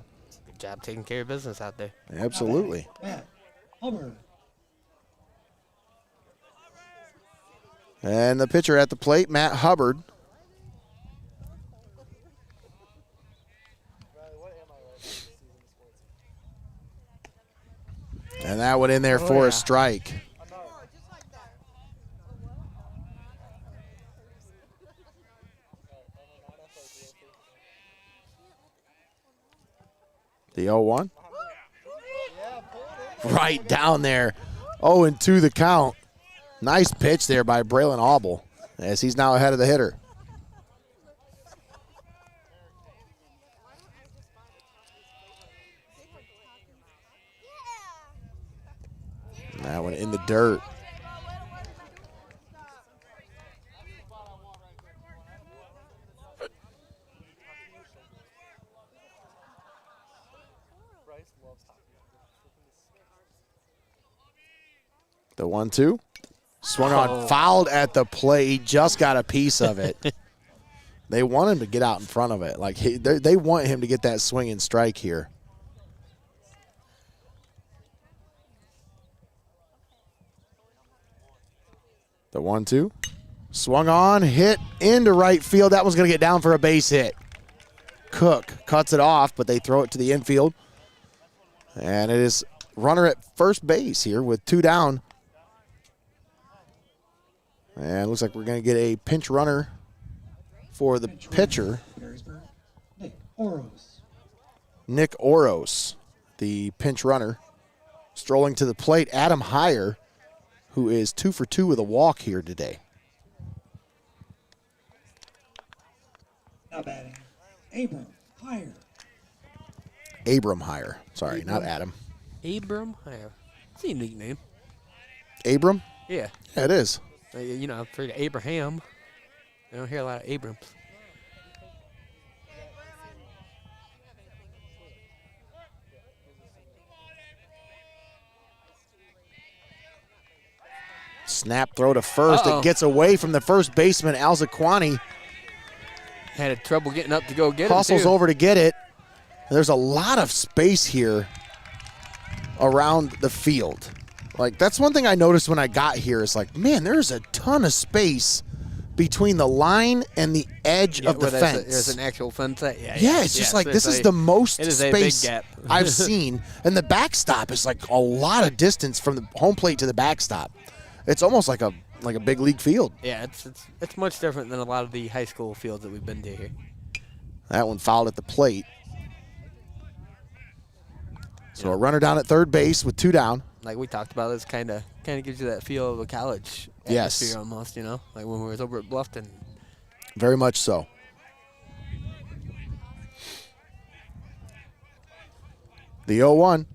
B: Good job taking care of business out there.
A: Absolutely.
C: Matt Hubbard.
A: And the pitcher at the plate, Matt Hubbard. And that one in there for a strike. The 0-1. Right down there. 0-2 the count. Nice pitch there by Braylon Auble as he's now ahead of the hitter. That one in the dirt. The 1-2. Swung on, fouled at the plate. He just got a piece of it. They want him to get out in front of it. Like they want him to get that swinging strike here. The 1-2. Swung on, hit into right field. That one's going to get down for a base hit. Cook cuts it off, but they throw it to the infield. And it is runner at first base here with 2 down. And looks like we're going to get a pinch runner for the pitcher.
C: Perrysburg. Nick Oros.
A: Nick Oros, the pinch runner. Strolling to the plate, Adam Heyer, who is 2 for 2 with a walk here today.
C: Now batting, Abram Heyer.
A: Abram Heyer. Sorry, not Adam.
B: Abram Heyer. It's a unique name.
A: Abram?
B: Yeah.
A: Yeah, it is.
B: You know, for Abraham, I don't hear a lot of Abrams.
A: Snap throw to first.
B: Uh-oh.
A: It gets away from the first baseman, Alzaquani.
B: Had trouble getting up to go get him,
A: Hustles
B: too.
A: over to get it. There's a lot of space here around the field. Like, that's one thing I noticed when I got here is like, man, there's a ton of space between the line and the edge of the fence.
B: There's an actual fence.
A: Yeah, it's just like this is the most
B: it is
A: space
B: a big gap.
A: I've seen. And the backstop is like a lot of distance from the home plate to the backstop. It's almost like a big league field.
B: Yeah, it's much different than a lot of the high school fields that we've been to here.
A: That one fouled at the plate. So a runner down at third base with 2 down.
B: Like we talked about, it's kind of gives you that feel of a college
A: Yes.
B: atmosphere almost, you know, like when we were over at Bluffton.
A: Very much so. The 0-1.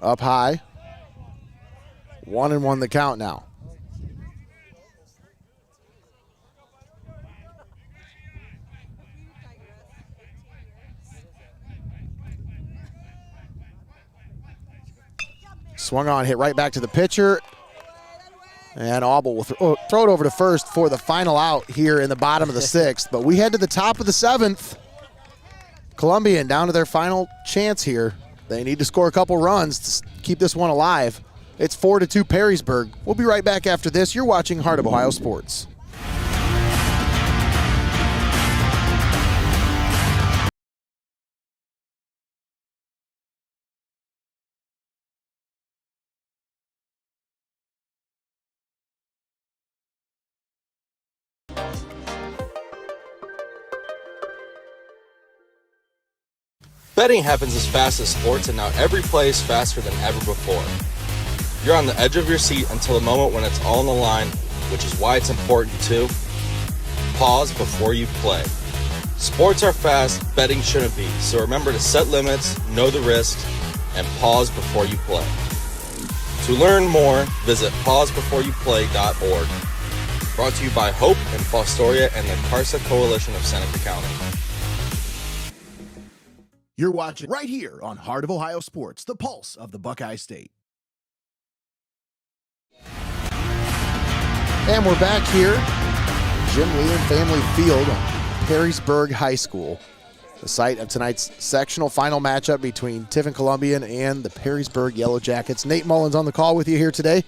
A: Up high. 1-1 the count now. Swung on, hit right back to the pitcher. And Auble will throw it over to first for the final out here in the bottom of the 6th. But we head to the top of the 7th. Columbian down to their final chance here. They need to score a couple runs to keep this one alive. It's 4-2 Perrysburg. We'll be right back after this. You're watching Heart of Ohio Sports.
G: Betting happens as fast as sports, and now every play is faster than ever before. You're on the edge of your seat until the moment when it's all on the line, which is why it's important to pause before you play. Sports are fast, betting shouldn't be, so remember to set limits, know the risks, and pause before you play. To learn more, visit pausebeforeyouplay.org. Brought to you by Hope and Fostoria and the CARSA Coalition of Seneca County.
H: You're watching right here on Heart of Ohio Sports, the pulse of the Buckeye State.
A: And we're back here, Jim Leyland Family Field, Perrysburg High School, the site of tonight's sectional final matchup between Tiffin Columbian and the Perrysburg Yellow Jackets. Nate Mullins on the call with you here today.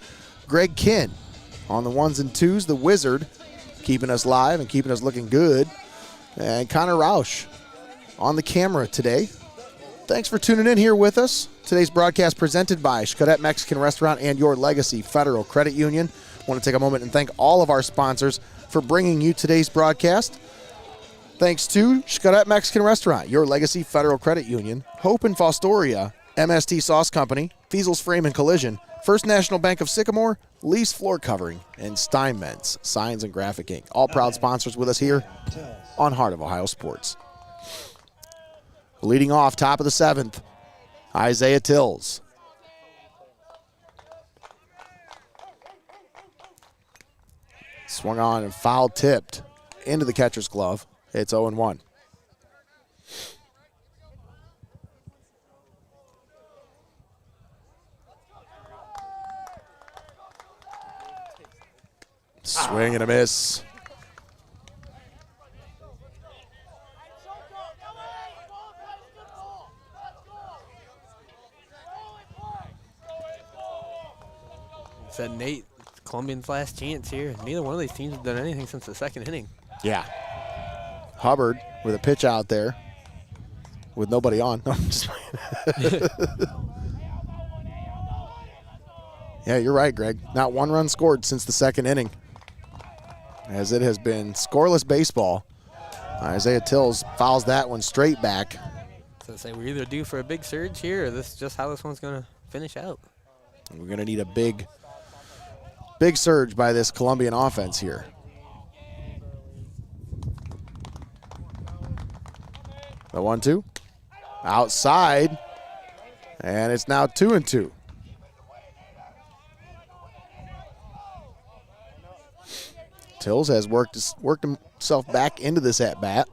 A: Greg Kinn on the ones and twos, the Wizard, keeping us live and keeping us looking good. And Connor Roush on the camera today. Thanks for tuning in here with us. Today's broadcast presented by Xcaret Mexican Restaurant and Your Legacy Federal Credit Union. I want to take a moment and thank all of our sponsors for bringing you today's broadcast. Thanks to Xcaret Mexican Restaurant, Your Legacy Federal Credit Union, Hope and Fostoria, MST Sauce Company, Feasel's Frame and Collision, First National Bank of Sycamore, Lee's Floor Covering, and Steinmetz Signs and Graphic Ink. All proud sponsors with us here on Heart of Ohio Sports. Leading off, top of the seventh, Isaiah Tills. Swung on and foul tipped into the catcher's glove. It's 0-1. Swing and a miss.
B: Said Nate, Columbian's last chance here. Neither one of these teams have done anything since the second inning.
A: Yeah. Hubbard with a pitch out there with nobody on. No, I'm just Yeah, you're right, Greg. Not one run scored since the second inning, as it has been scoreless baseball. Isaiah Tills fouls that one straight back.
B: So say we're either due for a big surge here, or this is just how this one's going to finish out.
A: We're going to need a big surge by this Columbian offense here. The 1-2. Outside. And it's now 2-2. Tills has worked himself back into this at-bat.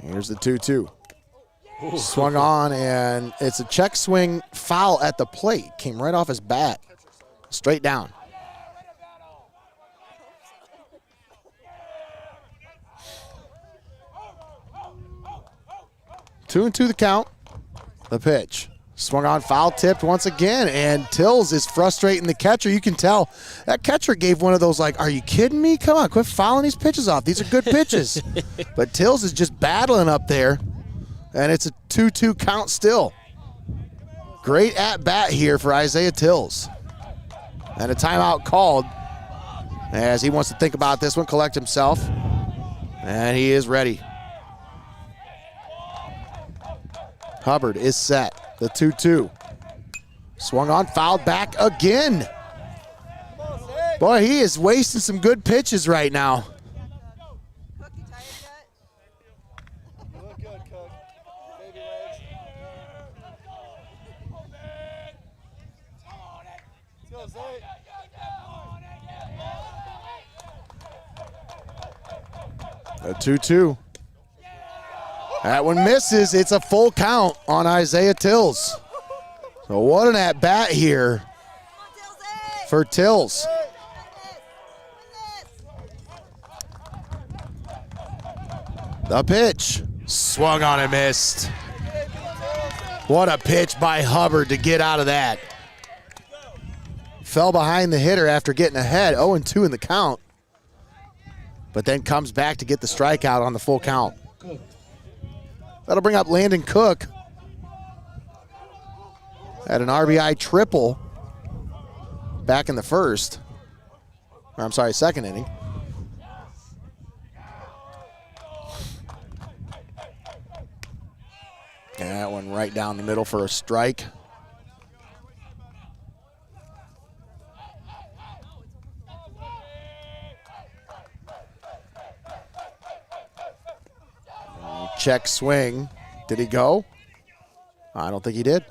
A: Here's the 2-2. Swung on, and it's a check swing foul at the plate. Came right off his bat. Straight down. Two and two the count. The pitch. Swung on, foul tipped once again, and Tills is frustrating the catcher. You can tell that catcher gave one of those, like, are you kidding me? Come on, quit fouling these pitches off. These are good pitches. But Tills is just battling up there, and it's a 2-2 count still. Great at-bat here for Isaiah Tills. And a timeout called as he wants to think about this one, collect himself, and he is ready. Hubbard is set. The 2-2. Swung on, fouled back again. Boy, he is wasting some good pitches right now.
F: Cook, you tired yet?
I: You look good, Cook. Baby legs. Let's go, Zay.
A: A 2-2. That one misses. It's a full count on Isaiah Tills. So what an at-bat here for Tills. The pitch. Swung on and missed. What a pitch by Hubbard to get out of that. Fell behind the hitter after getting ahead. 0-2 in the count. But then comes back to get the strikeout on the full count. That'll bring up Landon Cook at an RBI triple back in the first. Or I'm sorry, second inning. And that one right down the middle for a strike. Check swing. Did he go? I don't think he did.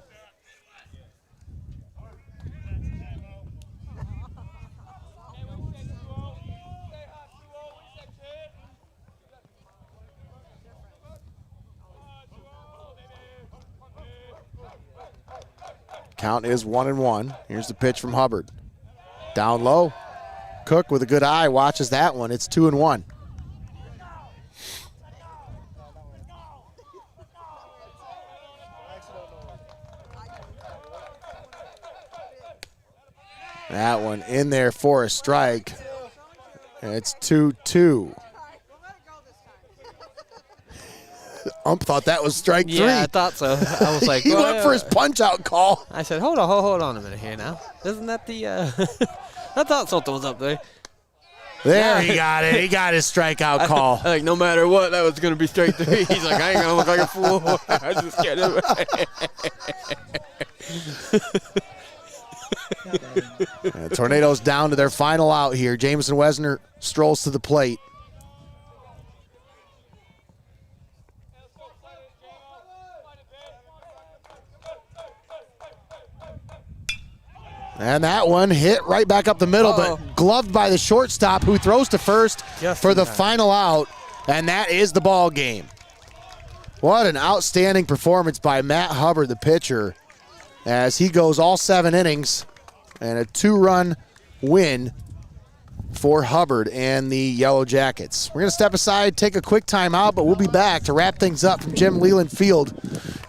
A: Count is 1-1. Here's the pitch from Hubbard. Down low. Cook with a good eye watches that one. It's 2-1. That one in there for a strike. And it's 2-2. Ump thought that was strike 3.
B: Yeah, I thought so. I was like,
A: he went for his punch-out call.
B: I said, hold on a minute here now. Isn't that the, I thought something was up there.
A: There, he got it. He got his strikeout call.
B: Like, no matter what, that was going to be straight 3. He's like, I ain't going to look like a fool. I just kidding.
A: Tornadoes down to their final out here. Jameson Wesner strolls to the plate. And that one hit right back up the middle, but gloved by the shortstop who throws to first for the final out, and that is the ball game. What an outstanding performance by Matt Hubbard, the pitcher, as he goes all 7 innings and a 2-run win for Hubbard and the Yellow Jackets. We're going to step aside, take a quick timeout, but we'll be back to wrap things up from Jim Leyland Field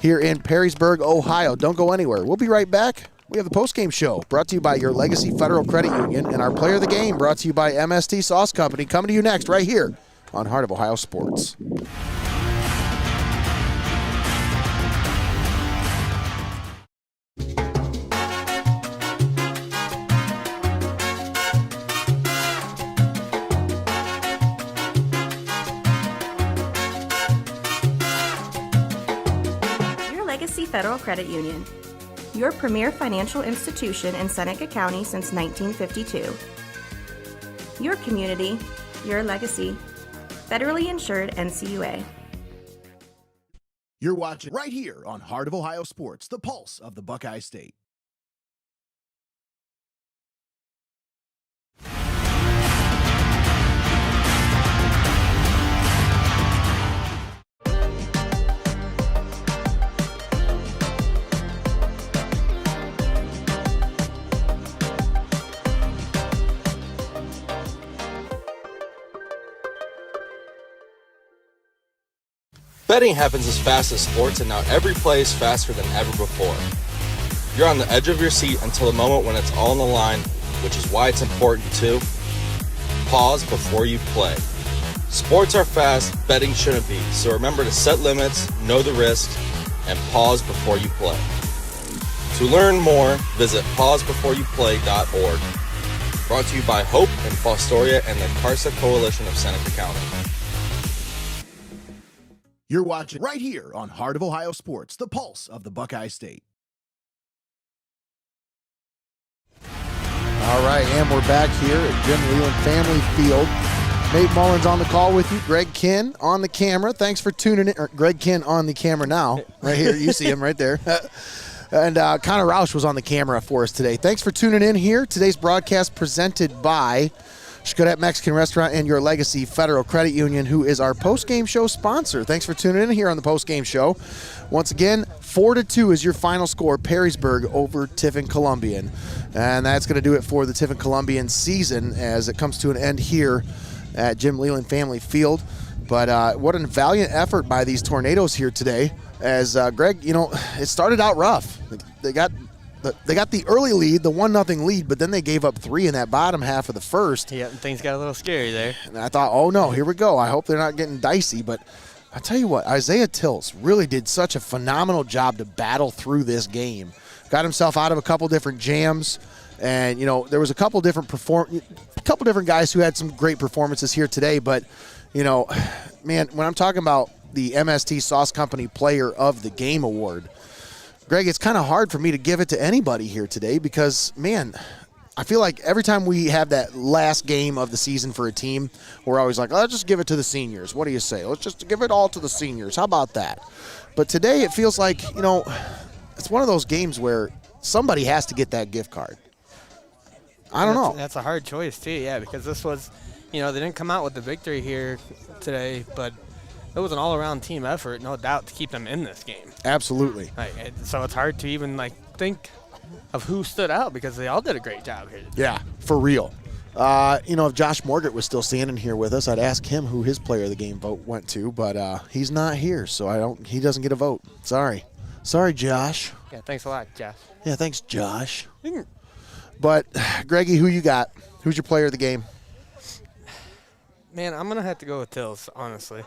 A: here in Perrysburg, Ohio. Don't go anywhere. We'll be right back. We have the postgame show brought to you by your Legacy Federal Credit Union and our Player of the Game brought to you by MST Sauce Company. Coming to you next right here on Heart of Ohio Sports.
E: Your Legacy Federal Credit Union. Your premier financial institution in Seneca County since 1952. Your community, your legacy. Federally insured NCUA.
H: You're watching right here on Heart of Ohio Sports, the pulse of the Buckeye State.
G: Betting happens as fast as sports, and now every play is faster than ever before. You're on the edge of your seat until the moment when it's all on the line, which is why it's important to pause before you play. Sports are fast, betting shouldn't be, so remember to set limits, know the risks, and pause before you play. To learn more, visit pausebeforeyouplay.org. Brought to you by Hope and Fostoria and the CARSA Coalition of Seneca County.
H: You're watching right here on Heart of Ohio Sports, the pulse of the Buckeye State.
A: All right, and we're back here at Jim Leyland Family Field. Nate Mullins on the call with you. Greg Kinn on the camera. Thanks for tuning in. Greg Kinn on the camera now. Right here. You see him right there. And Connor Roush was on the camera for us today. Thanks for tuning in here. Today's broadcast presented by Xcaret Mexican Restaurant and your Legacy Federal Credit Union, who is our post-game show sponsor. Thanks for tuning in here on the post-game show. Once again, 4-2 is your final score, Perrysburg over Tiffin Columbian. And that's going to do it for the Tiffin Columbian season as it comes to an end here at Jim Leyland Family Field. But what a valiant effort by these Tornadoes here today. As Greg, you know, it started out rough. They got the early lead, the 1-0 lead, but then they gave up 3 in that bottom half of the first.
B: Yeah, and things got a little scary there.
A: And I thought, oh no, here we go. I hope they're not getting dicey. But I tell you what, Isaiah Tills really did such a phenomenal job to battle through this game. Got himself out of a couple different jams, and you know there was a couple different guys who had some great performances here today. But you know, man, when I'm talking about the MST Sauce Company Player of the Game award, Greg, it's kind of hard for me to give it to anybody here today because, man, I feel like every time we have that last game of the season for a team, we're always like, let's just give it to the seniors. What do you say? Let's just give it all to the seniors. How about that? But today it feels like, it's one of those games where somebody has to get that gift card. I don't know.
B: That's a hard choice, too, yeah, because this was, they didn't come out with the victory here today, but it was an all-around team effort, no doubt, to keep them in this game.
A: Absolutely.
B: So it's hard to even, think of who stood out because they all did a great job here.
A: Yeah, for real. If Josh Morgett was still standing here with us, I'd ask him who his player of the game vote went to, but he's not here, so he doesn't get a vote. Sorry, Josh.
B: Yeah, thanks a lot, Josh.
A: Yeah, thanks, Josh. But, Greggy, who you got? Who's your player of the game?
B: Man, I'm going to have to go with Tills, honestly.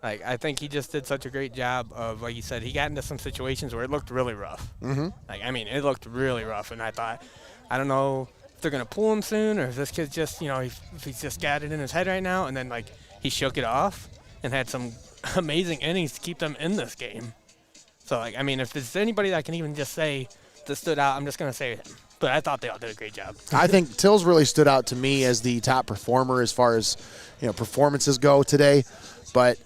B: I think he just did such a great job of, like you said, he got into some situations where it looked really rough.
A: Mm-hmm.
B: It looked really rough, and I thought, I don't know if they're going to pull him soon or if this kid's just, if he's just got it in his head right now, and then, he shook it off and had some amazing innings to keep them in this game. So, if there's anybody that can even just say that stood out, I'm just going to say him. But I thought they all did a great job.
A: I think Tills really stood out to me as the top performer as far as, performances go today. But,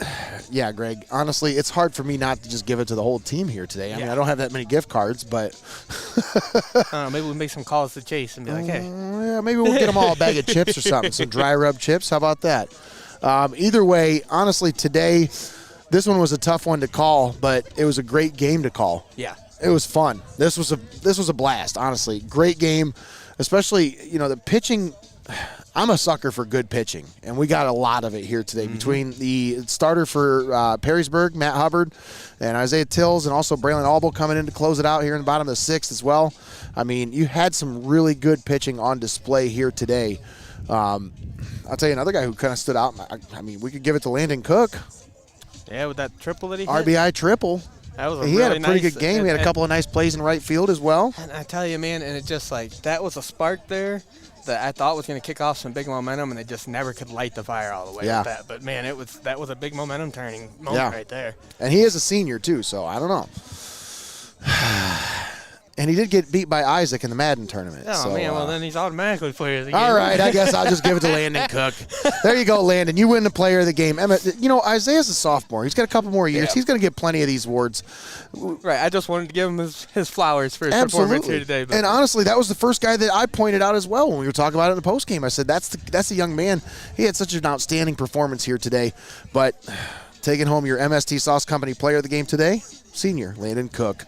A: yeah, Greg, honestly, it's hard for me not to just give it to the whole team here today. I mean, I don't have that many gift cards, but.
B: I don't know, maybe we'll make some calls to Chase and be like, hey.
A: Yeah, maybe we'll get them all a bag of chips or something, some dry rub chips. How about that? Either way, honestly, today, this one was a tough one to call, but it was a great game to call.
B: Yeah.
A: It was fun. This was a blast, honestly. Great game, especially, the pitching. I'm a sucker for good pitching, and we got a lot of it here today between the starter for Perrysburg, Matt Hubbard, and Isaiah Tills, and also Braylon Albo coming in to close it out here in the bottom of the sixth as well. I mean, you had some really good pitching on display here today. I'll tell you another guy who kind of stood out. I mean, we could give it to Landon Cook.
B: Yeah, with that triple that he hit.
A: RBI triple.
B: That was
A: he had a pretty good game. He had a couple of nice plays in right field as well.
B: And I tell you, man, and it just that was a spark there that I thought was going to kick off some big momentum, and they just never could light the fire all the way with that. But, man, that was a big momentum turning moment right there.
A: And he is a senior, too, so I don't know. And he did get beat by Isaac in the Madden tournament.
B: Oh,
A: so,
B: man, well, then he's automatically player of the game.
A: All right, I guess I'll just give it to Landon Cook. There you go, Landon. You win the player of the game. Isaiah's a sophomore. He's got a couple more years. Yeah. He's going to get plenty of these awards.
B: Right, I just wanted to give him his flowers for his performance here today.
A: And honestly, that was the first guy that I pointed out as well when we were talking about it in the postgame. I said, that's a young man. He had such an outstanding performance here today. But taking home your MST Sauce Company player of the game today, senior Landon Cook.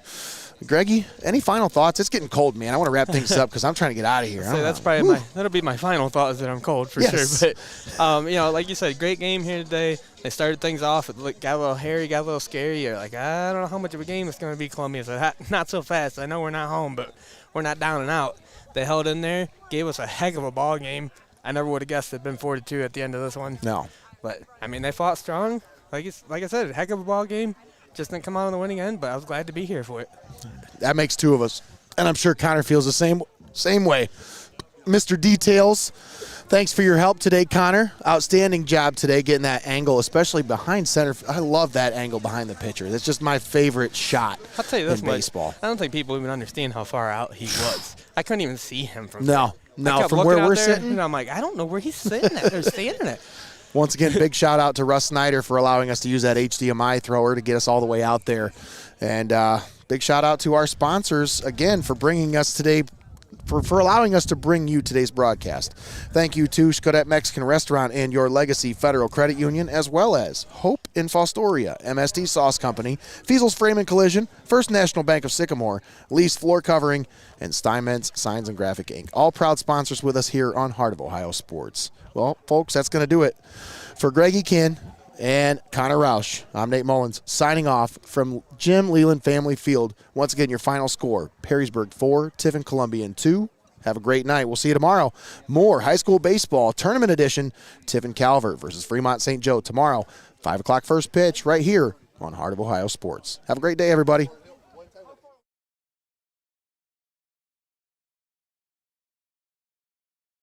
A: Greggy, any final thoughts? It's getting cold, man. I want to wrap things up because I'm trying to get out of here.
B: So that's probably that'll be my final thought is that I'm cold for sure. But like you said, great game here today. They started things off. It got a little hairy, got a little scary. You're like, I don't know how much of a game it's going to be, Columbia. So not so fast. I know we're not home, but we're not down and out. They held in there, gave us a heck of a ball game. I never would have guessed it'd been 4-2 at the end of this one.
A: No,
B: but I mean they fought strong. Like I said, a heck of a ball game. Just didn't come out on the winning end, but I was glad to be here for it.
A: That makes two of us. And I'm sure Connor feels the same way. Mr. Details, thanks for your help today, Connor. Outstanding job today getting that angle, especially behind center. I love that angle behind the pitcher. That's just my favorite shot
B: I'll tell you this
A: in
B: much,
A: baseball.
B: I don't think people even understand how far out he was. I couldn't even see him from
A: No, from where we're sitting.
B: And I'm like, I don't know where he's sitting at or standing at.
A: Once again, big shout out to Russ Snyder for allowing us to use that HDMI thrower to get us all the way out there. And big shout out to our sponsors, again, for bringing us today, for allowing us to bring you today's broadcast. Thank you to Xcaret Mexican Restaurant and Your Legacy Federal Credit Union, as well as Hope in Fostoria, MST Sauce Company, Feasel's Frame and Collision, First National Bank of Sycamore, Lee's Floor Covering, and Steinmetz Signs and Graphic Inc. All proud sponsors with us here on Heart of Ohio Sports. Well, folks, that's going to do it. For Greggy Kinn and Connor Roush, I'm Nate Mullins, signing off from Jim Leyland Family Field. Once again, your final score, Perrysburg 4, Tiffin Columbian 2. Have a great night. We'll see you tomorrow. More high school baseball, tournament edition, Tiffin Calvert versus Fremont St. Joe tomorrow, 5 o'clock first pitch right here on Heart of Ohio Sports. Have a great day, everybody.